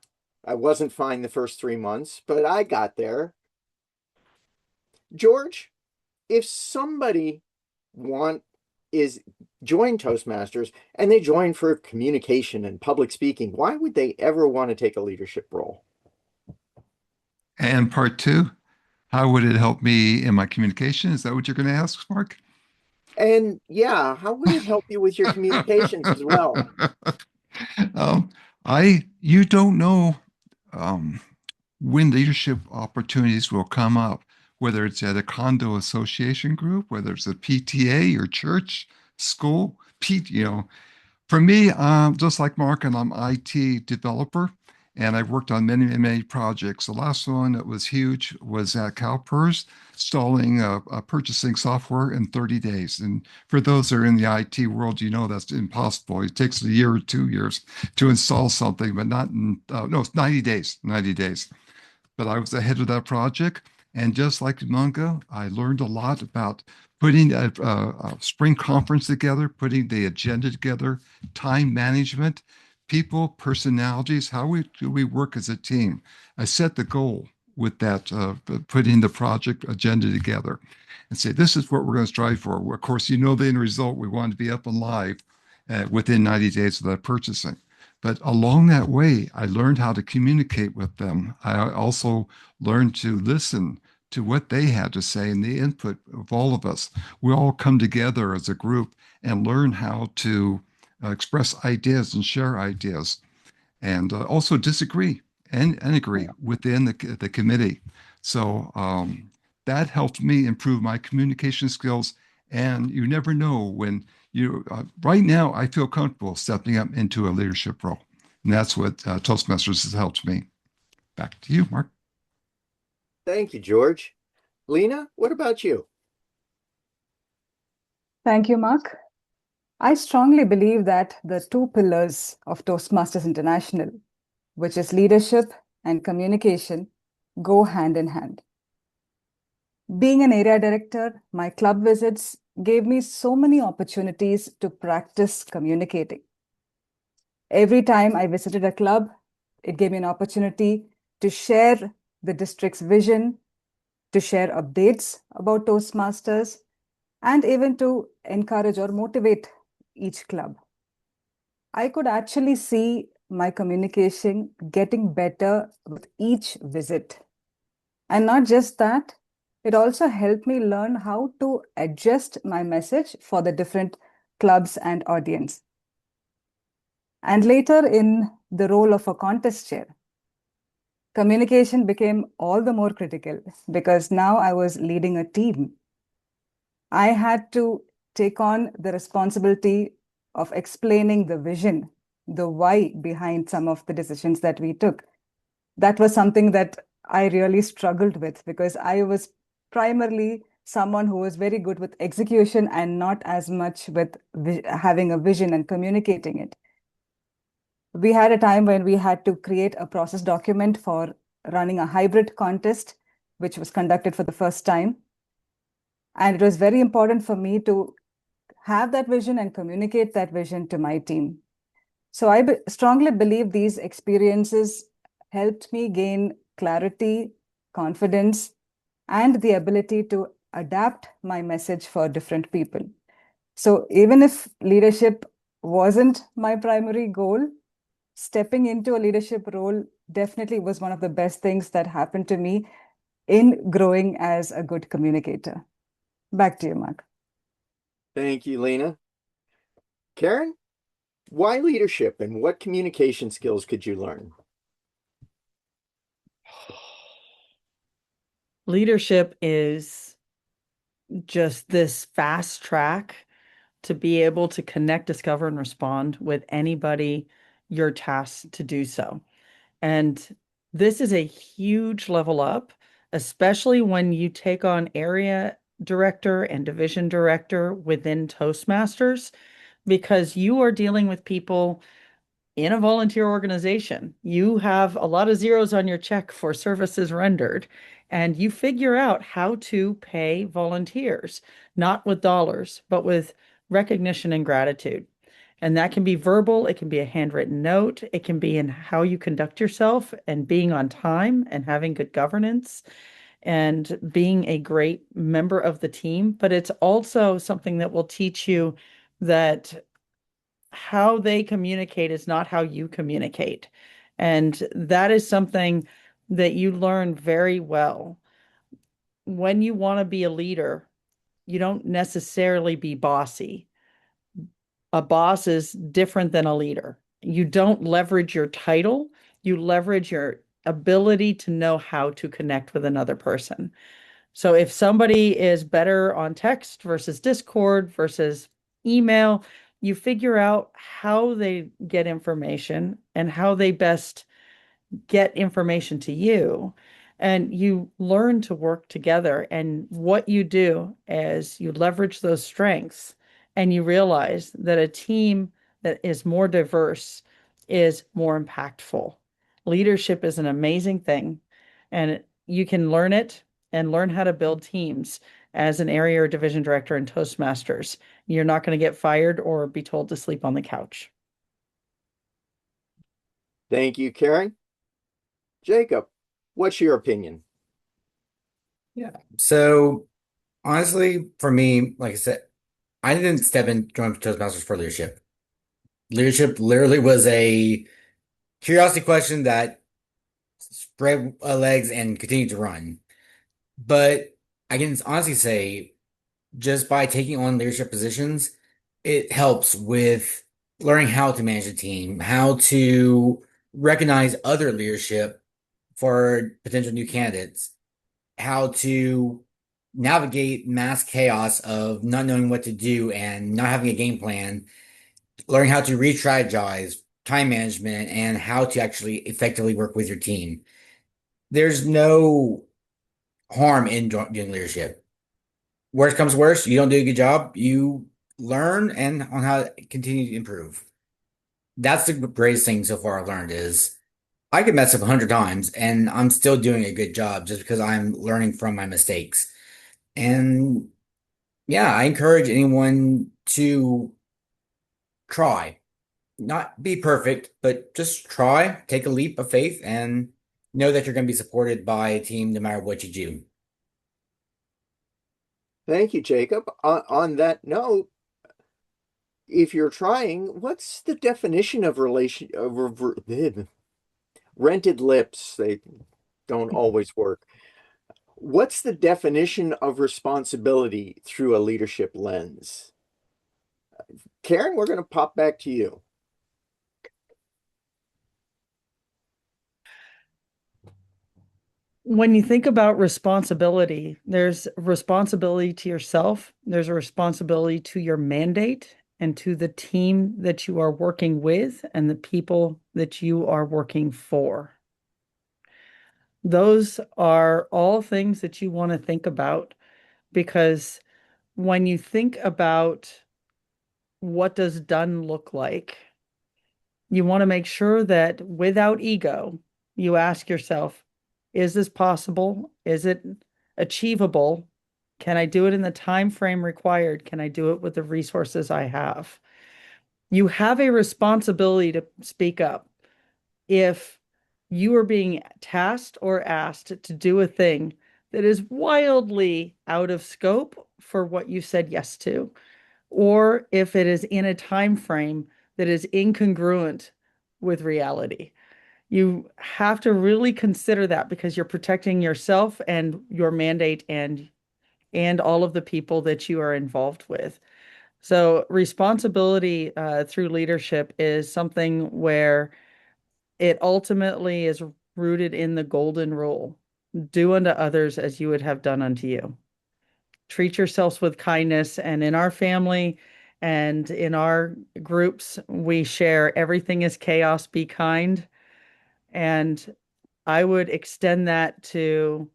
I wasn't fine the first 3 months, but I got there. George, if somebody want is join Toastmasters and they join for communication and public speaking, why would they ever want to take a leadership role? And part two, how would it help me in my communication? Is that what you're going to ask, Mark? And yeah, how would it help you with your communications as well? um, you don't know um, when leadership opportunities will come up, whether it's at a condo association group, whether it's a PTA or church, school, For me, just like Mark, and I'm IT developer, and I've worked on many projects. The last one that was huge was at CalPERS, installing purchasing software in 30 days. And for those that are in the IT world, you know that's impossible. It takes a year or 2 years to install something, but not in, no, it's 90 days, 90 days. But I was ahead of that project. And just like manga, I learned a lot about putting a spring conference together, putting the agenda together, time management, people, personalities, do we work as a team? I set the goal with that, putting the project agenda together and say, this is what we're going to strive for. Of course, you know the end result. We want to be up and live within 90 days of that purchasing. But along that way, I learned how to communicate with them. I also learned to listen to what they had to say and the input of all of us. We all come together as a group and learn how to express ideas and share ideas and also disagree and agree within the committee. So that helped me improve my communication skills. And you never know when right now, I feel comfortable stepping up into a leadership role. And that's what Toastmasters has helped me. Back to you, Mark. Thank you, George. Lena, what about you? Thank you, Mark. I strongly believe that the two pillars of Toastmasters International, which is leadership and communication, go hand in hand. Being an area director, my club visits gave me so many opportunities to practice communicating. Every time I visited a club, it gave me an opportunity to share the district's vision, to share updates about Toastmasters, and even to encourage or motivate each club. I could actually see my communication getting better with each visit. And not just that, it also helped me learn how to adjust my message for the different clubs and audience. And later in the role of a contest chair, communication became all the more critical because now I was leading a team. I had to take on the responsibility of explaining the vision, the why behind some of the decisions that we took. That was something that I really struggled with because I was primarily someone who was very good with execution and not as much with having a vision and communicating it. We had a time when we had to create a process document for running a hybrid contest, which was conducted for the first time. And it was very important for me to have that vision and communicate that vision to my team. So I strongly believe these experiences helped me gain clarity, confidence, and the ability to adapt my message for different people. So even if leadership wasn't my primary goal, stepping into a leadership role definitely was one of the best things that happened to me in growing as a good communicator. Back to you, Mark. Thank you, Lena. Karen, why leadership and what communication skills could you learn? Leadership is just this fast track to be able to connect, discover, and respond with anybody you're tasked to do so. And this is a huge level up, especially when you take on area director and division director within Toastmasters, because you are dealing with people in a volunteer organization. You have a lot of zeros on your check for services rendered, and you figure out how to pay volunteers, not with dollars, but with recognition and gratitude. And that can be verbal, it can be a handwritten note, it can be in how you conduct yourself and being on time and having good governance and being a great member of the team. But it's also something that will teach you that how they communicate is not how you communicate. And that is something that you learn very well. When you want to be a leader, you don't necessarily be bossy. A boss is different than a leader. You don't leverage your title, you leverage your ability to know how to connect with another person. So if somebody is better on text versus Discord versus email, you figure out how they get information and how they best get information to you. And you learn to work together. And what you do is you leverage those strengths and you realize that a team that is more diverse is more impactful. Leadership is an amazing thing and you can learn it and learn how to build teams as an area or division director in Toastmasters. You're not going to get fired or be told to sleep on the couch. Thank you, Karen. Jacob, what's your opinion? Yeah. So honestly, for me, like I said, I didn't step in join Toastmasters for leadership. Leadership literally was a curiosity question that spread legs and continued to run. But I can honestly say, just by taking on leadership positions, it helps with learning how to manage a team, how to recognize other leadership for potential new candidates, how to navigate mass chaos of not knowing what to do and not having a game plan, learning how to re-strategize, time management, and how to actually effectively work with your team. There's no harm in doing leadership. Worst comes worst, you don't do a good job, you learn and on how to continue to improve. That's the greatest thing so far I've learned is I could mess up 100 times and I'm still doing a good job just because I'm learning from my mistakes. And yeah, I encourage anyone to try, not be perfect, but just try, take a leap of faith, and know that you're going to be supported by a team no matter what you do. Thank you, Jacob. On that note, if you're trying, what's the definition of rented lips? They don't always work. What's the definition of responsibility through a leadership lens? Karen, we're going to pop back to you. When you think about responsibility, there's responsibility to yourself, there's a responsibility to your mandate and to the team that you are working with and the people that you are working for. Those are all things that you want to think about because when you think about what does done look like, you want to make sure that without ego, you ask yourself, is this possible? Is it achievable? Can I do it in the time frame required? Can I do it with the resources I have? You have a responsibility to speak up. If you are being tasked or asked to do a thing that is wildly out of scope for what you said yes to, or if it is in a time frame that is incongruent with reality. You have to really consider that because you're protecting yourself and your mandate and all of the people that you are involved with. So responsibility through leadership is something where it ultimately is rooted in the golden rule. Do unto others as you would have done unto you. Treat yourselves with kindness. And in our family and in our groups, we share everything is chaos, be kind. And I would extend that to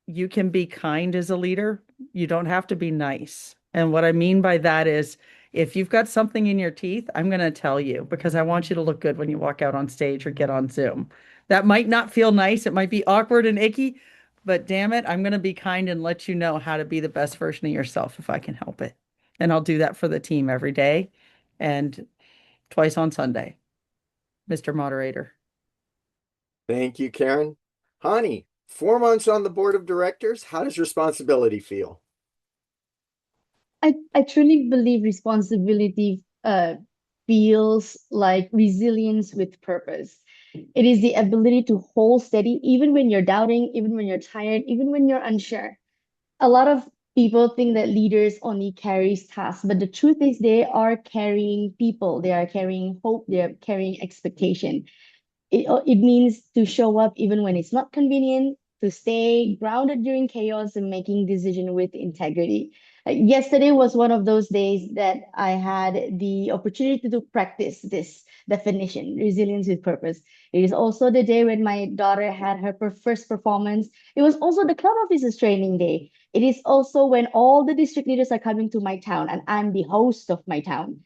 you can be kind as a leader. You don't have to be nice. And what I mean by that is if you've got something in your teeth, I'm going to tell you because I want you to look good when you walk out on stage or get on Zoom. That might not feel nice. It might be awkward and icky, but damn it, I'm going to be kind and let you know how to be the best version of yourself if I can help it. And I'll do that for the team every day and twice on Sunday, Mr. Moderator. Thank you, Karen. Hani, 4 months on the board of directors. How does responsibility feel? I truly believe responsibility feels like resilience with purpose. It is the ability to hold steady even when you're doubting, even when you're tired, even when you're unsure. A lot of people think that leaders only carries tasks, but the truth is they are carrying people, they are carrying hope, they are carrying expectation. It means to show up even when it's not convenient, to stay grounded during chaos and making decision with integrity. Yesterday was one of those days that I had the opportunity to practice this definition, resilience with purpose. It is also the day when my daughter had her first performance. It was also the club officers training day. It is also when all the district leaders are coming to my town and I'm the host of my town.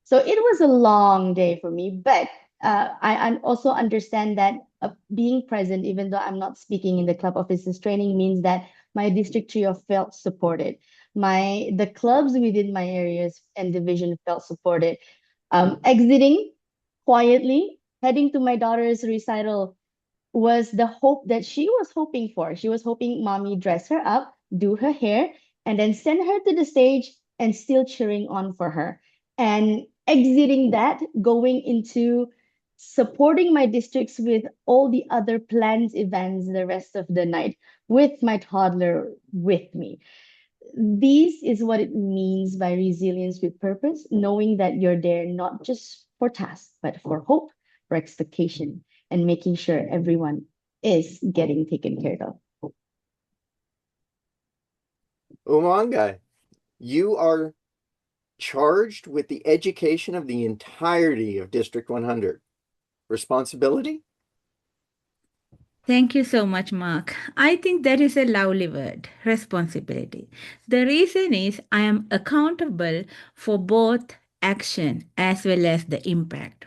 So it was a long day for me, but I also understand that being present, even though I'm not speaking in the club officers training, means that my district trio felt supported. The clubs within my areas and division felt supported. Exiting quietly, heading to my daughter's recital was the hope that she was hoping for. She was hoping mommy dress her up, do her hair, and then send her to the stage and still cheering on for her. And exiting that, going into supporting my districts with all the other planned events the rest of the night with my toddler with me. This is what it means by resilience with purpose, knowing that you're there not just for tasks, but for hope, for expectation, and making sure everyone is getting taken care of. Umanga, you are charged with the education of the entirety of District 100. Responsibility? Thank you so much, Mark. I think that is a lovely word, responsibility. The reason is I am accountable for both action as well as the impact.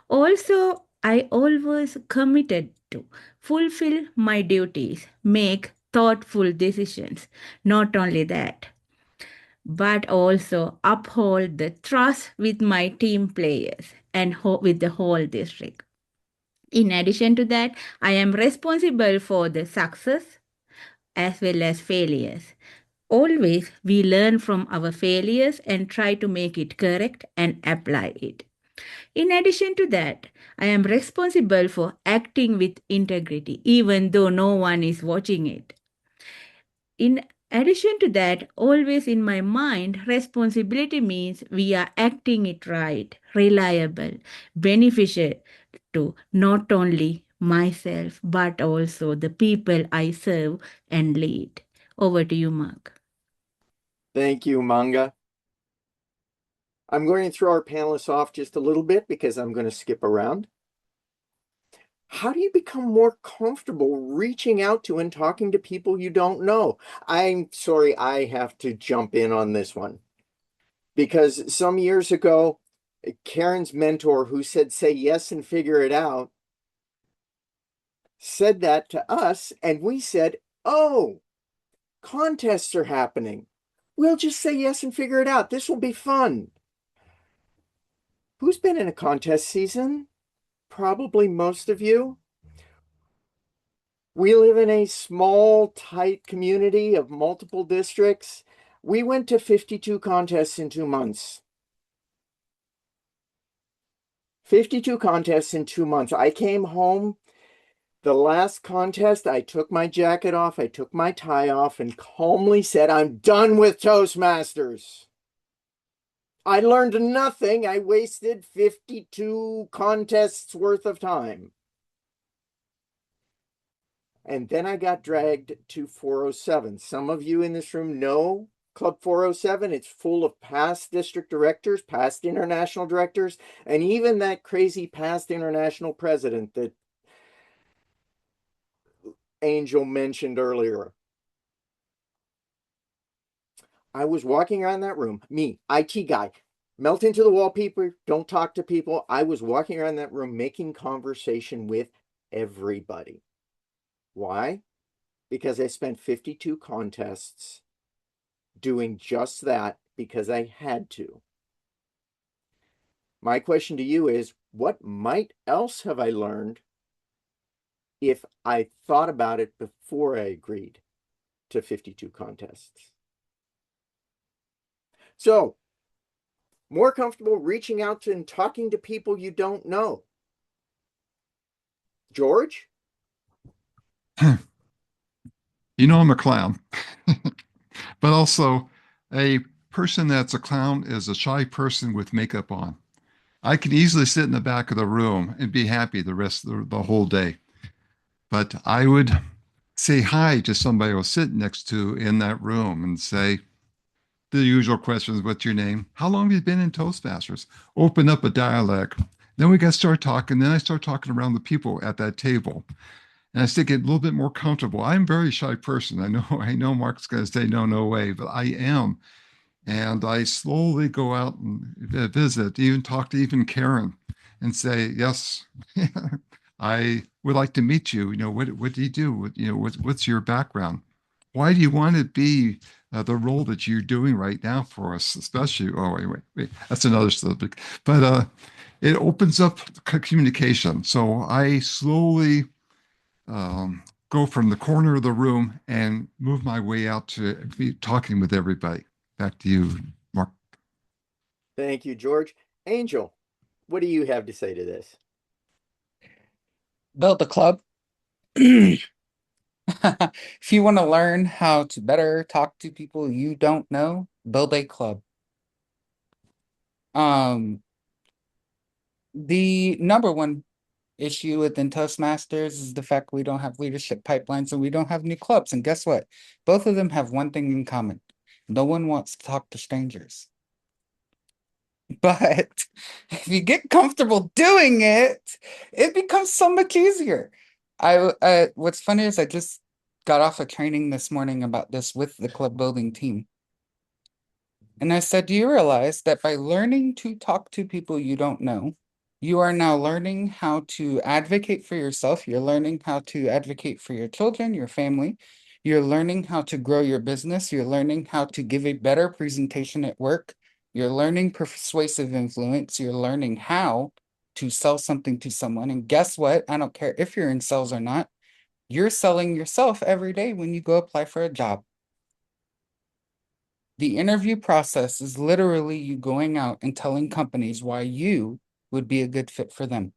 Also, I always committed to fulfill my duties, make thoughtful decisions. Not only that, but also uphold the trust with my team players and with the whole district. In addition to that, I am responsible for the success as well as failures. Always we learn from our failures and try to make it correct and apply it. In addition to that, I am responsible for acting with integrity, even though no one is watching it. In addition to that, always in my mind, responsibility means we are acting it right, reliable, beneficial to not only myself, but also the people I serve and lead. Over to you, Mark. Thank you, Manga. I'm going to throw our panelists off just a little bit because I'm going to skip around. How do you become more comfortable reaching out to and talking to people you don't know? I'm sorry, I have to jump in on this one. Because some years ago, Karen's mentor, who said, say yes and figure it out, said that to us, and we said, oh, contests are happening. We'll just say yes and figure it out. This will be fun. Who's been in a contest season? Probably most of you. We live in a small, tight community of multiple districts. We went to 52 contests in 2 months. 52 contests in 2 months. I came home. The last contest, I took my jacket off, I took my tie off, and calmly said, I'm done with Toastmasters. I learned nothing. I wasted 52 contests worth of time. And then I got dragged to 407. Some of you in this room know Club 407. It's full of past district directors, past international directors, and even that crazy past international president that Angel mentioned earlier. I was walking around that room, me, IT guy, melt into the wallpaper, don't talk to people. I was walking around that room making conversation with everybody. Why? Because I spent 52 contests doing just that because I had to. My question to you is, what might else have I learned if I thought about it before I agreed to 52 contests? So, more comfortable reaching out to and talking to people you don't know. George? You know, I'm a clown, but also a person that's a clown is a shy person with makeup on. I can easily sit in the back of the room and be happy the rest of the whole day. But I would say hi to somebody I was sitting next to in that room and say the usual questions, what's your name? How long have you been in Toastmasters? Open up a dialogue. Then we got to start talking. Then I start talking around the people at that table. And I still get a little bit more comfortable. I'm a very shy person. I know Mark's going to say no, no way, but I am. And I slowly go out and visit, even talk to even Karen and say, yes, I would like to meet you. What do you do? What's your background? why do you want to be the role that you're doing right now for us, especially? Oh, wait, that's another subject. But it opens up communication. So I slowly go from the corner of the room and move my way out to be talking with everybody. Back to you, Mark. Thank you, George. Angel, what do you have to say to this? Build a club. If you want to learn how to better talk to people you don't know, build a club. The number one issue within Toastmasters is the fact we don't have leadership pipelines and we don't have new clubs. And guess what? Both of them have one thing in common. No one wants to talk to strangers. But if you get comfortable doing it, it becomes so much easier. What's funny is I just got off a training this morning about this with the club building team. And I said, do you realize that by learning to talk to people you don't know, you are now learning how to advocate for yourself. You're learning how to advocate for your children, your family. You're learning how to grow your business. You're learning how to give a better presentation at work. You're learning persuasive influence. You're learning how to sell something to someone. And guess what? I don't care if you're in sales or not. You're selling yourself every day when you go apply for a job. The interview process is literally you going out and telling companies why you would be a good fit for them.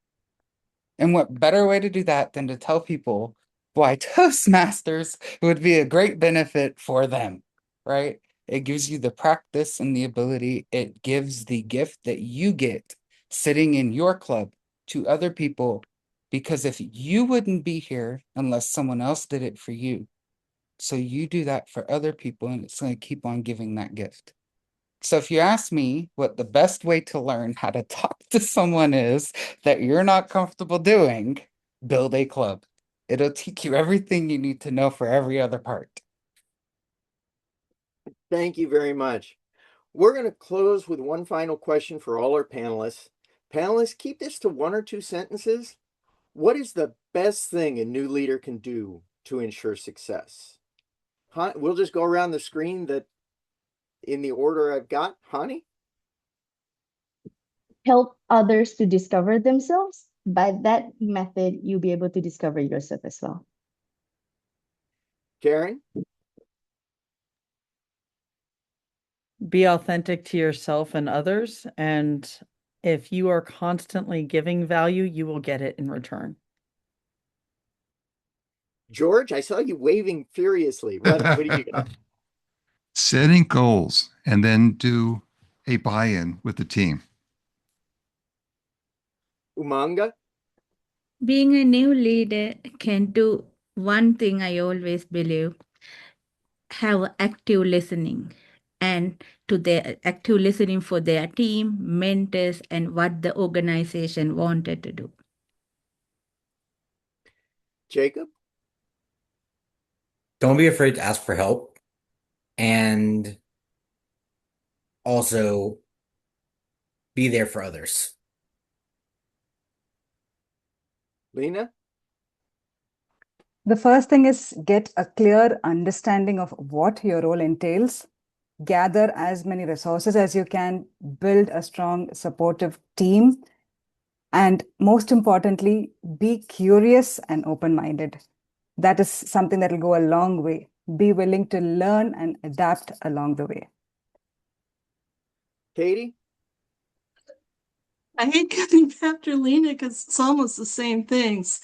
And what better way to do that than to tell people why Toastmasters would be a great benefit for them, right? It gives you the practice and the ability. It gives the gift that you get sitting in your club to other people, because if you wouldn't be here unless someone else did it for you. So you do that for other people, and it's going to keep on giving that gift. So if you ask me what the best way to learn how to talk to someone is that you're not comfortable doing, build a club. It'll teach you everything you need to know for every other part. Thank you very much. We're going to close with one final question for all our panelists. Panelists, keep this to 1 or 2 sentences. What is the best thing a new leader can do to ensure success? We'll just go around the screen that in the order I've got. Hani? Help others to discover themselves. By that method, you'll be able to discover yourself as well. Karen? Be authentic to yourself and others. And if you are constantly giving value, you will get it in return. George, I saw you waving furiously. What are you going to? Setting goals and then do a buy-in with the team. Umanga? Being a new leader can do one thing I always believe, have active listening, and to their active listening for their team, mentors, and what the organization wanted to do. Jacob? Don't be afraid to ask for help, and also be there for others. Lena? The first thing is get a clear understanding of what your role entails. Gather as many resources as you can, build a strong, supportive team, and most importantly, be curious and open-minded. That is something that will go a long way. Be willing to learn and adapt along the way. Katie? I hate coming after Lena because it's almost the same things.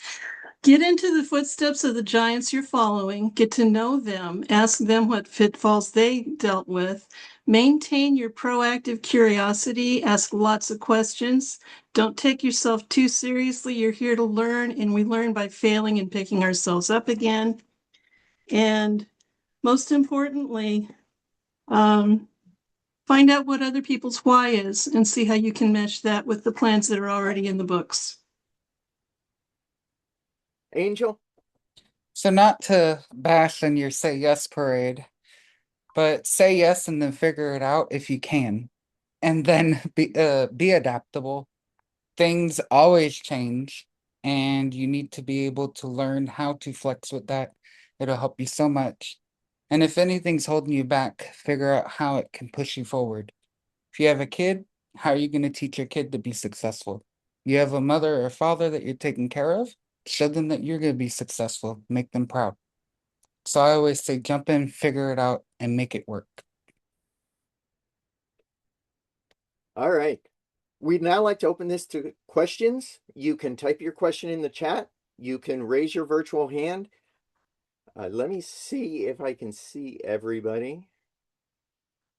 Get into the footsteps of the giants you're following, get to know them, ask them what pitfalls they dealt with, maintain your proactive curiosity, ask lots of questions. Don't take yourself too seriously. You're here to learn, and we learn by failing and picking ourselves up again. And most importantly, find out what other people's why is and see how you can mesh that with the plans that are already in the books. Angel? So not to bash on your say yes parade, but say yes and then figure it out if you can. And then be adaptable. Things always change, and you need to be able to learn how to flex with that. It'll help you so much. And if anything's holding you back, figure out how it can push you forward. If you have a kid, how are you going to teach your kid to be successful? You have a mother or father that you're taking care of, show them that you're going to be successful, make them proud. So I always say jump in, figure it out, and make it work. All right. We'd now like to open this to questions. You can type your question in the chat. You can raise your virtual hand. Let me see if I can see everybody.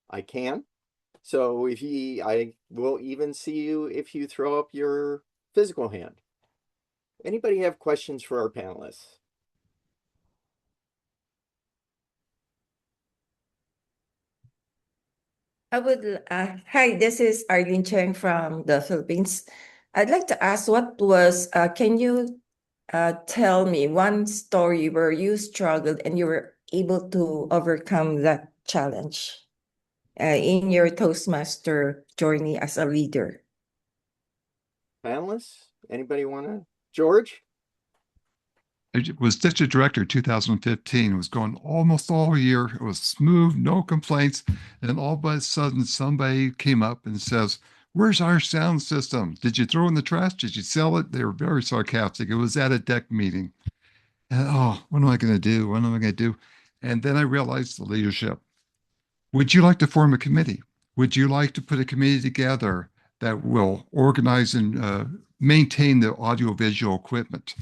I can. So I will even see you if you throw up your physical hand. Anybody have questions for our panelists? Hi, this is Arlene Cheng from the Philippines. I'd like to ask can you tell me one story where you struggled and you were able to overcome that challenge in your Toastmaster journey as a leader? Panelists? Anybody want to? George? I was district director 2015. It was going almost all year. It was smooth, no complaints. And all of a sudden, somebody came up and says, "Where's our sound system? Did you throw it in the trash? Did you sell it?" They were very sarcastic. It was at a deck meeting. And, oh, what am I going to do? What am I going to do? And then I realized the leadership. Would you like to form a committee? Would you like to put a committee together that will organize and maintain the audiovisual equipment?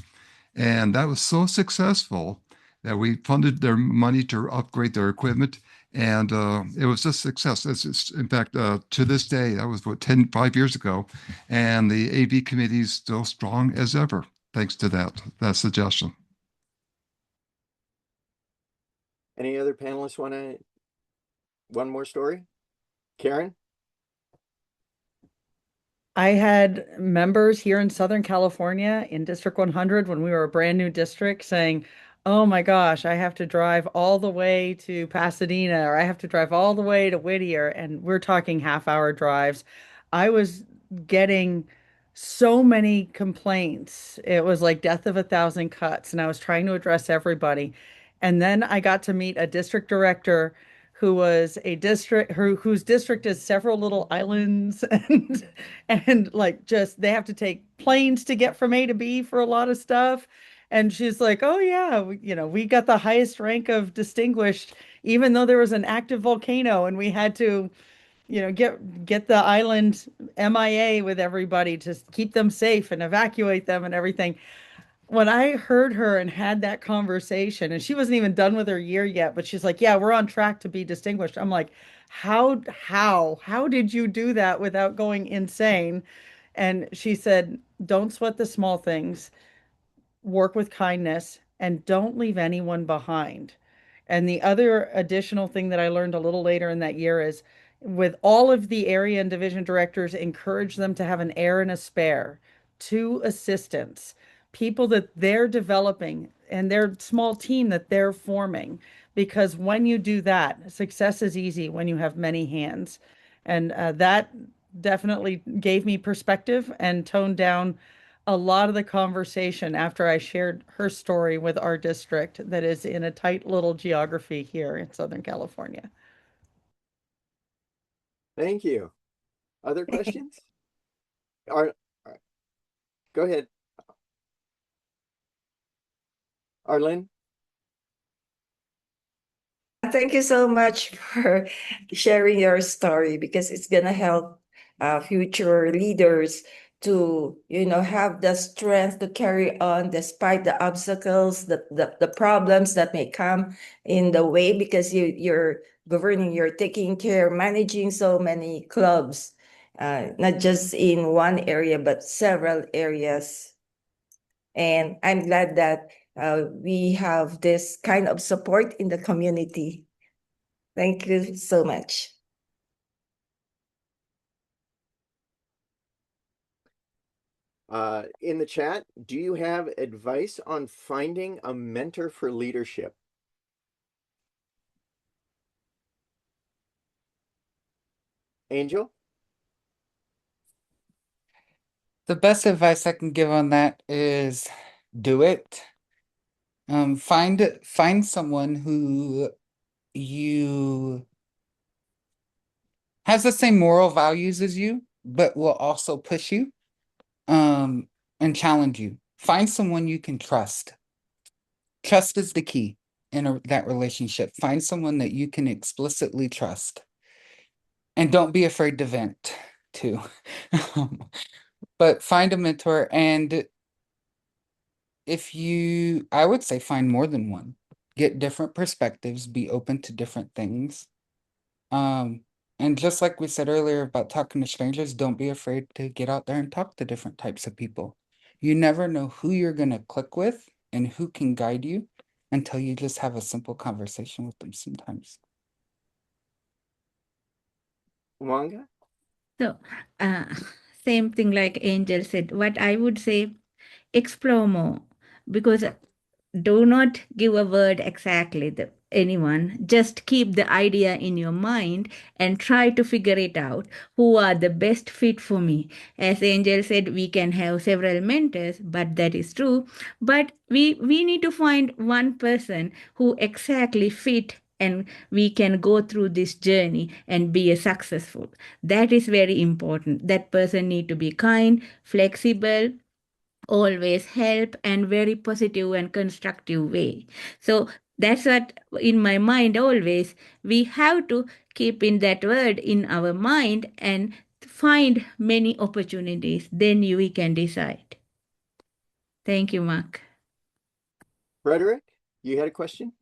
And that was so successful that we funded their money to upgrade their equipment. And it was a success. In fact, to this day, that was 5 years ago. And the AV committee is still strong as ever, thanks to that suggestion. Any other panelists want to? One more story? Karen? I had members here in Southern California in District 100 when we were a brand new district saying, "Oh my gosh, I have to drive all the way to Pasadena or I have to drive all the way to Whittier." And we're talking half-hour drives. I was getting so many complaints. It was like death of a thousand cuts, and I was trying to address everybody. And then I got to meet a district director who was a district whose district is several little islands and like just they have to take planes to get from A to B for a lot of stuff. And she's like, "Oh yeah, we got the highest rank of distinguished, even though there was an active volcano and we had to, get the island MIA with everybody to keep them safe and evacuate them and everything." When I heard her and had that conversation, and she wasn't even done with her year yet, but she's like, "Yeah, we're on track to be distinguished." I'm like, how did you do that without going insane? And she said, "Don't sweat the small things, work with kindness, and don't leave anyone behind." And the other additional thing that I learned a little later in that year is with all of the area and division directors, encourage them to have an heir and a spare, two assistants, people that they're developing and their small team that they're forming. Because when you do that, success is easy when you have many hands. And that definitely gave me perspective and toned down a lot of the conversation after I shared her story with our district that is in a tight little geography here in Southern California. Thank you. Other questions? Ar Go ahead. Arlen? Thank you so much for sharing your story because it's gonna help future leaders to, have the strength to carry on despite the obstacles, the problems that may come in the way because you're governing, you're taking care, managing so many clubs, not just in one area, but several areas. And I'm glad that we have this kind of support in the community. Thank you so much. In the chat, do you have advice on finding a mentor for leadership? Angel? The best advice I can give on that is do it. Find someone who you has the same moral values as you, but will also push you and challenge you. Find someone you can trust. Trust is the key in that relationship. Find someone that you can explicitly trust. And don't be afraid to vent too. But find a mentor, and I would say find more than one. Get different perspectives, be open to different things. Um, and just like we said earlier about talking to strangers, don't be afraid to get out there and talk to different types of people. You never know who you're going to click with and who can guide you until you just have a simple conversation with them sometimes. Wanga? So, uh, same thing like Angel said. What I would say, explore more, because do not give a word exactly to anyone. Just keep the idea in your mind and try to figure it out. Who are the best fit for me? As Angel said, we can have several mentors, but that is true. But we need to find one person who exactly fit, and we can go through this journey and be a successful. That is very important. That person need to be kind, flexible, always help, and very positive and constructive way. So that's what in my mind always we have to keep in that word in our mind and find many opportunities, then we can decide. Thank you, Mark. Frederick, you had a question?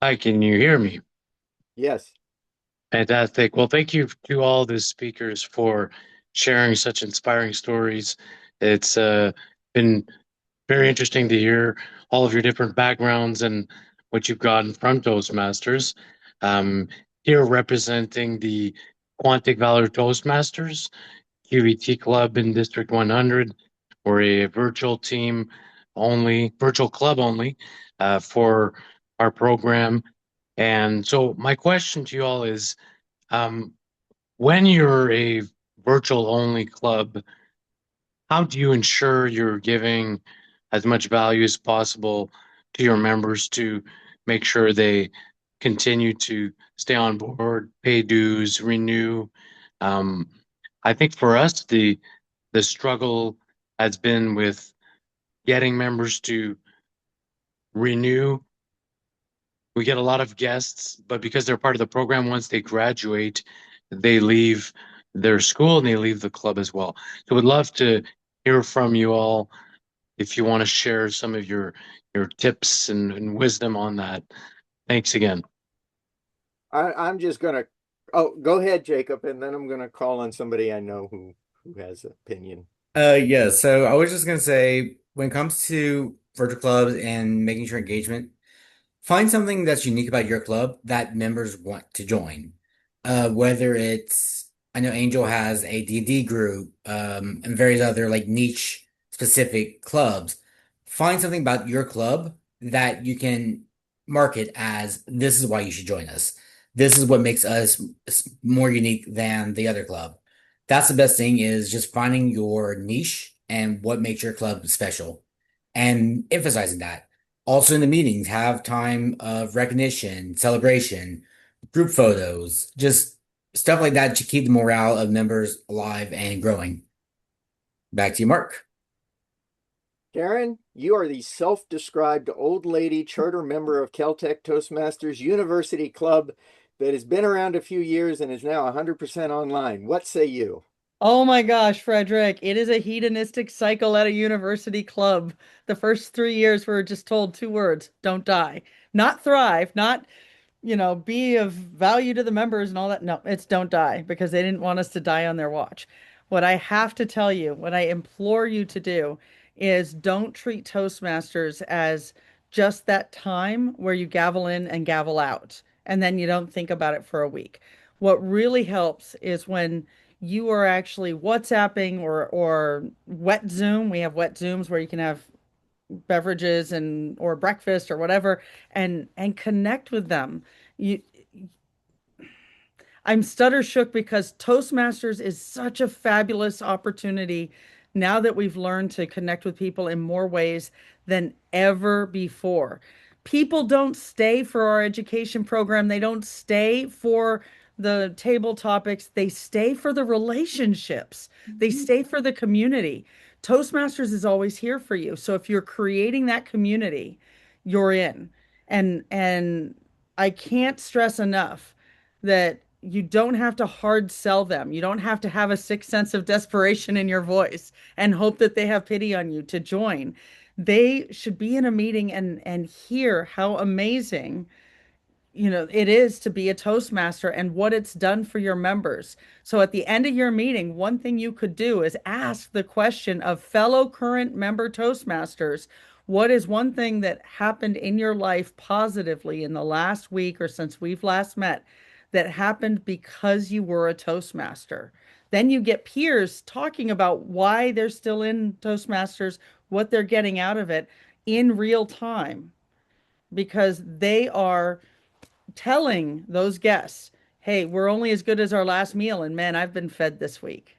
Hi, can you hear me? Yes. Fantastic. Well, thank you to all the speakers for sharing such inspiring stories. It's been very interesting to hear all of your different backgrounds and what you've gotten from Toastmasters. Um, Here representing the Quantic Valor Toastmasters, QVT Club in District 100. We're a virtual team only, virtual club only for our program. And so my question to you all is, um, when you're a virtual only club, how do you ensure you're giving as much value as possible to your members to make sure they continue to stay on board, pay dues, renew? Um, I think for us, the struggle has been with getting members to renew. We get a lot of guests, but because they're part of the program, once they graduate, they leave their school and they leave the club as well. So we'd love to hear from you all if you want to share some of your tips and wisdom on that. Thanks again. I'm just gonna go ahead, Jacob, and then I'm gonna call on somebody I know who has an opinion. Yeah, so I was just gonna say, when it comes to virtual clubs and making sure engagement, find something that's unique about your club that members want to join. Whether it's, I know Angel has a D&D group, and various other like niche specific clubs. Find something about your club that you can market as this is why you should join us. This is what makes us more unique than the other club. That's the best thing is just finding your niche and what makes your club special and emphasizing that. Also in the meetings, have time of recognition, celebration, group photos, just stuff like that to keep the morale of members alive and growing. Back to you, Mark. Karen, you are the self-described old lady charter member of Caltech Toastmasters University Club that has been around a few years and is now 100% online. What say you? Oh my gosh, Frederick, it is a hedonistic cycle at a university club. The first 3 years we were just told two words, don't die. Not thrive, not, be of value to the members and all that. No, it's don't die because they didn't want us to die on their watch. What I have to tell you, what I implore you to do is don't treat Toastmasters as just that time where you gavel in and gavel out, and then you don't think about it for a week. What really helps is when you are actually WhatsApping or wet Zoom. We have wet Zooms where you can have beverages and or breakfast or whatever and connect with them. You I'm stutter shook because Toastmasters is such a fabulous opportunity now that we've learned to connect with people in more ways than ever before. People don't stay for our education program. They don't stay for the table topics. They stay for the relationships. They stay for the community. Toastmasters is always here for you. So if you're creating that community, you're in. And I can't stress enough that you don't have to hard sell them. You don't have to have a sick sense of desperation in your voice and hope that they have pity on you to join. They should be in a meeting and hear how amazing, it is to be a Toastmaster and what it's done for your members. So at the end of your meeting, one thing you could do is ask the question of fellow current member Toastmasters, what is one thing that happened in your life positively in the last week or since we've last met that happened because you were a Toastmaster? Then you get peers talking about why they're still in Toastmasters, what they're getting out of it in real time, because they are telling those guests, hey, we're only as good as our last meal. And man, I've been fed this week.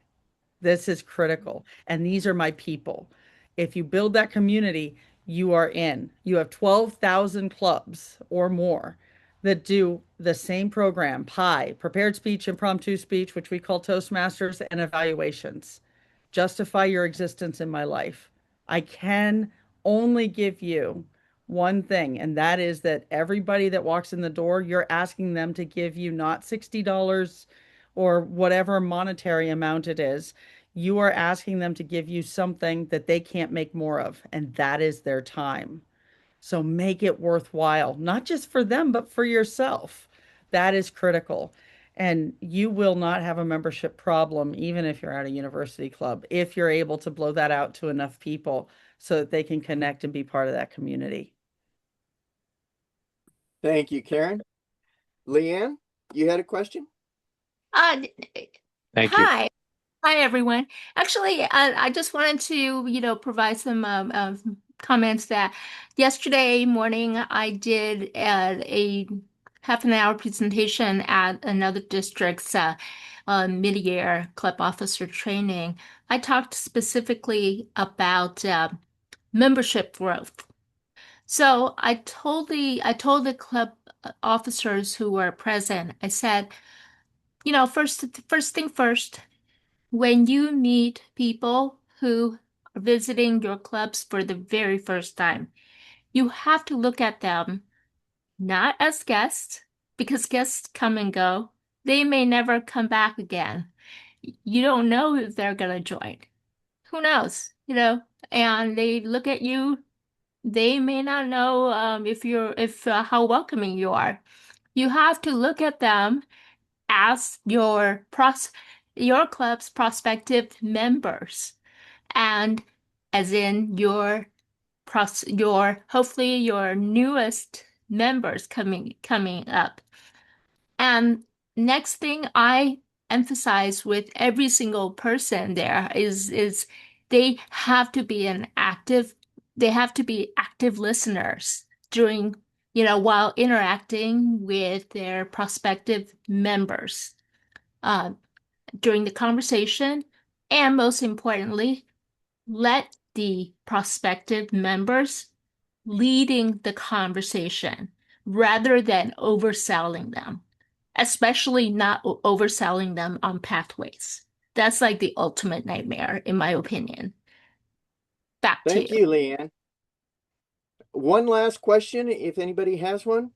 This is critical. And these are my people. If you build that community, you are in. You have 12,000 clubs or more that do the same program: PIE, prepared speech, impromptu speech, which we call Toastmasters, and evaluations. Justify your existence in my life. I can only give you one thing, and that is that everybody that walks in the door, you're asking them to give you not $60 or whatever monetary amount it is. You are asking them to give you something that they can't make more of, and that is their time. So make it worthwhile, not just for them, but for yourself. That is critical. And you will not have a membership problem, even if you're at a university club, if you're able to blow that out to enough people so that they can connect and be part of that community. Thank you, Karen. Leanne, you had a question? Thank you. Hi. Hi, everyone. Actually, I just wanted to, provide some comments that yesterday morning I did a half an hour presentation at another district's mid-year club officer training. I talked specifically about membership growth. So I told the club officers who were present, I said, first thing first, when you meet people who are visiting your clubs for the very first time, you have to look at them not as guests, because guests come and go. They may never come back again. You don't know if they're gonna join. Who knows, And they look at you. They may not know if how welcoming you are. You have to look at them as your club's prospective members, and as in your hopefully your newest members coming up. And next thing I emphasize with every single person there is they have to be active listeners during, while interacting with their prospective members uh, during the conversation. And most importantly, let the prospective members leading the conversation rather than overselling them, especially not overselling them on pathways. That's like the ultimate nightmare, in my opinion. Back to Thank you, Leanne. One last question, if anybody has one.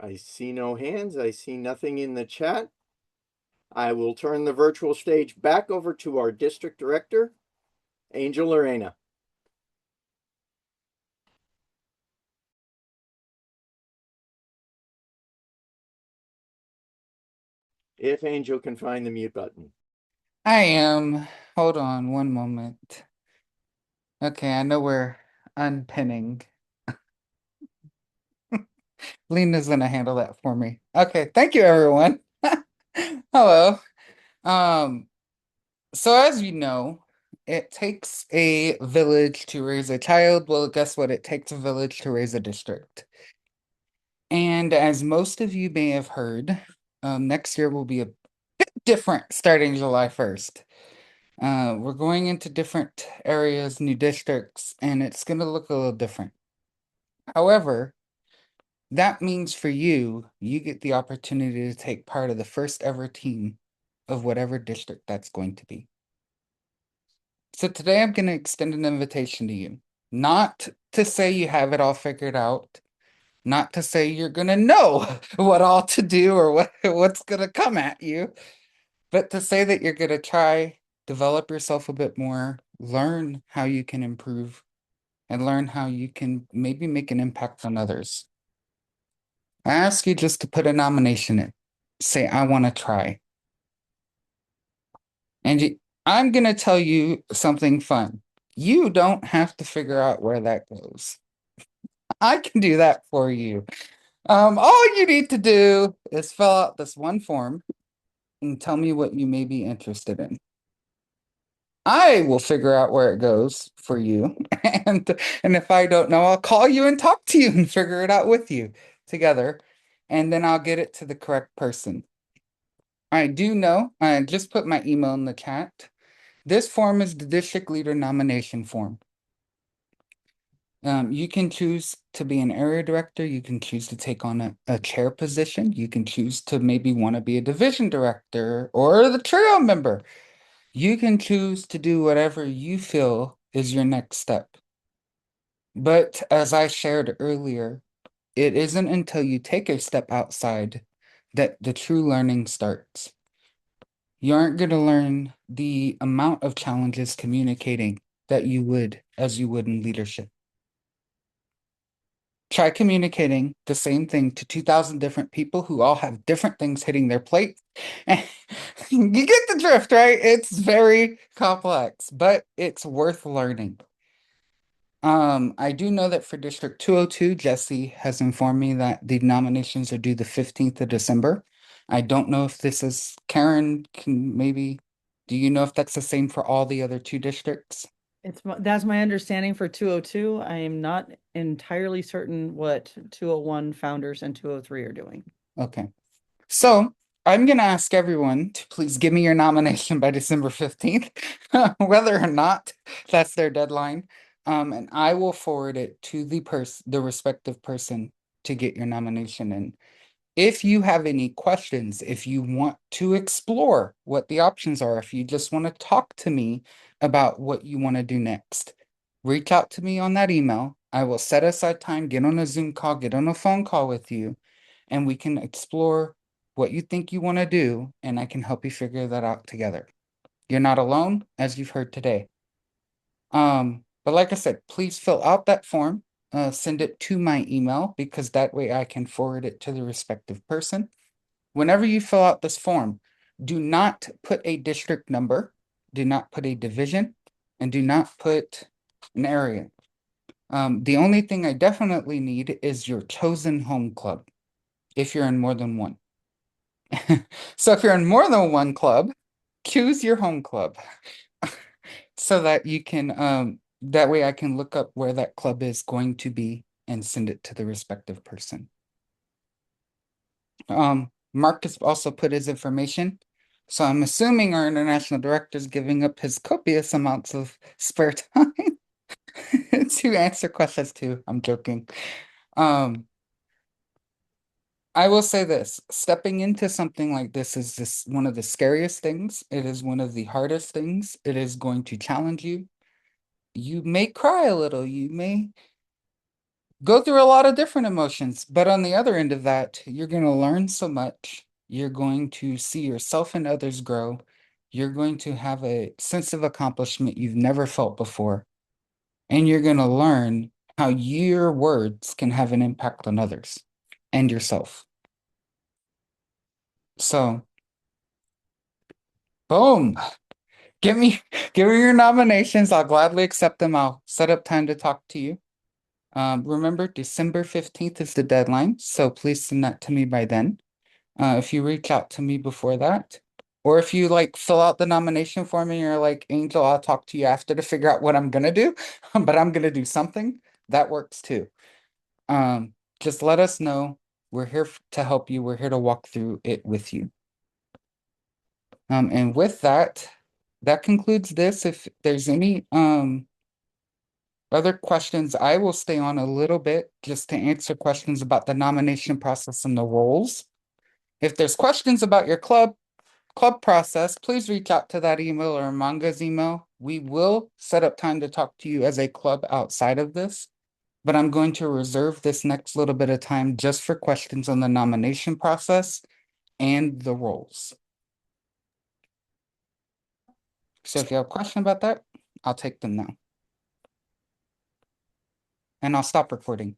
I see no hands. I see nothing in the chat. I will turn the virtual stage back over to our district director, Angel Lorena. If Angel can find the mute button. I am. Hold on one moment. Okay, I know we're unpinning. Lena's gonna handle that for me. Okay, thank you, everyone. Hello. So as you know, it takes a village to raise a child. Well, guess what? It takes a village to raise a district. And as most of you may have heard, next year will be a bit different starting July 1st. We're going into different areas, new districts, and it's going to look a little different. However, that means for you, you get the opportunity to take part of the first ever team of whatever district that's going to be. So today I'm going to extend an invitation to you, not to say you have it all figured out, not to say you're going to know what all to do or what's going to come at you, but to say that you're going to try, develop yourself a bit more, learn how you can improve, and learn how you can maybe make an impact on others. I ask you just to put a nomination in. Say, I want to try. And I'm going to tell you something fun. You don't have to figure out where that goes. I can do that for you. All you need to do is fill out this one form and tell me what you may be interested in. I will figure out where it goes for you. And if I don't know, I'll call you and talk to you and figure it out with you together. And then I'll get it to the correct person. I do know, I just put my email in the chat. This form is the district leader nomination form. You can choose to be an area director. You can choose to take on a chair position. You can choose to maybe want to be a division director or the trio member. You can choose to do whatever you feel is your next step. But as I shared earlier, it isn't until you take a step outside that the true learning starts. You aren't going to learn the amount of challenges communicating that you would as you would in leadership. Try communicating the same thing to 2,000 different people who all have different things hitting their plate. You get the drift, right? It's very complex, but it's worth learning. I do know that for District 202, Jesse has informed me that the nominations are due the 15th of December. I don't know if this is, Karen, do you know if that's the same for all the other two districts? That's my understanding for 202. I am not entirely certain what 201 founders and 203 are doing. Okay. So I'm going to ask everyone to please give me your nomination by December 15th, whether or not that's their deadline. And I will forward it to the respective person to get your nomination in. If you have any questions, if you want to explore what the options are, if you just want to talk to me about what you want to do next, reach out to me on that email. I will set aside time, get on a Zoom call, get on a phone call with you, and we can explore what you think you want to do, and I can help you figure that out together. You're not alone, as you've heard today. But like I said, please fill out that form, send it to my email because that way I can forward it to the respective person. Whenever you fill out this form, do not put a district number, do not put a division, and do not put an area. The only thing I definitely need is your chosen home club if you're in more than one. So if you're in more than one club, choose your home club so that you can, that way I can look up where that club is going to be and send it to the respective person. Mark has also put his information. So I'm assuming our international director is giving up his copious amounts of spare time to answer questions too. I'm joking. I will say this, stepping into something like this is just one of the scariest things. It is one of the hardest things. It is going to challenge you. You may cry a little. You may go through a lot of different emotions, but on the other end of that, you're going to learn so much. You're going to see yourself and others grow. You're going to have a sense of accomplishment you've never felt before. And you're going to learn how your words can have an impact on others and yourself. So, boom. Give me your nominations. I'll gladly accept them. I'll set up time to talk to you. Remember, December 15th is the deadline, so please send that to me by then. If you reach out to me before that, or if you like fill out the nomination form and you're like, Angel, I'll talk to you after to figure out what I'm gonna do, but I'm gonna do something, that works too. Just let us know. We're here to help you. We're here to walk through it with you. And with that, that concludes this. If there's any other questions, I will stay on a little bit just to answer questions about the nomination process and the roles. If there's questions about your club process, please reach out to that email or Manga's email. We will set up time to talk to you as a club outside of this, but I'm going to reserve this next little bit of time just for questions on the nomination process and the roles. So if you have a question about that, I'll take them now. And I'll stop recording.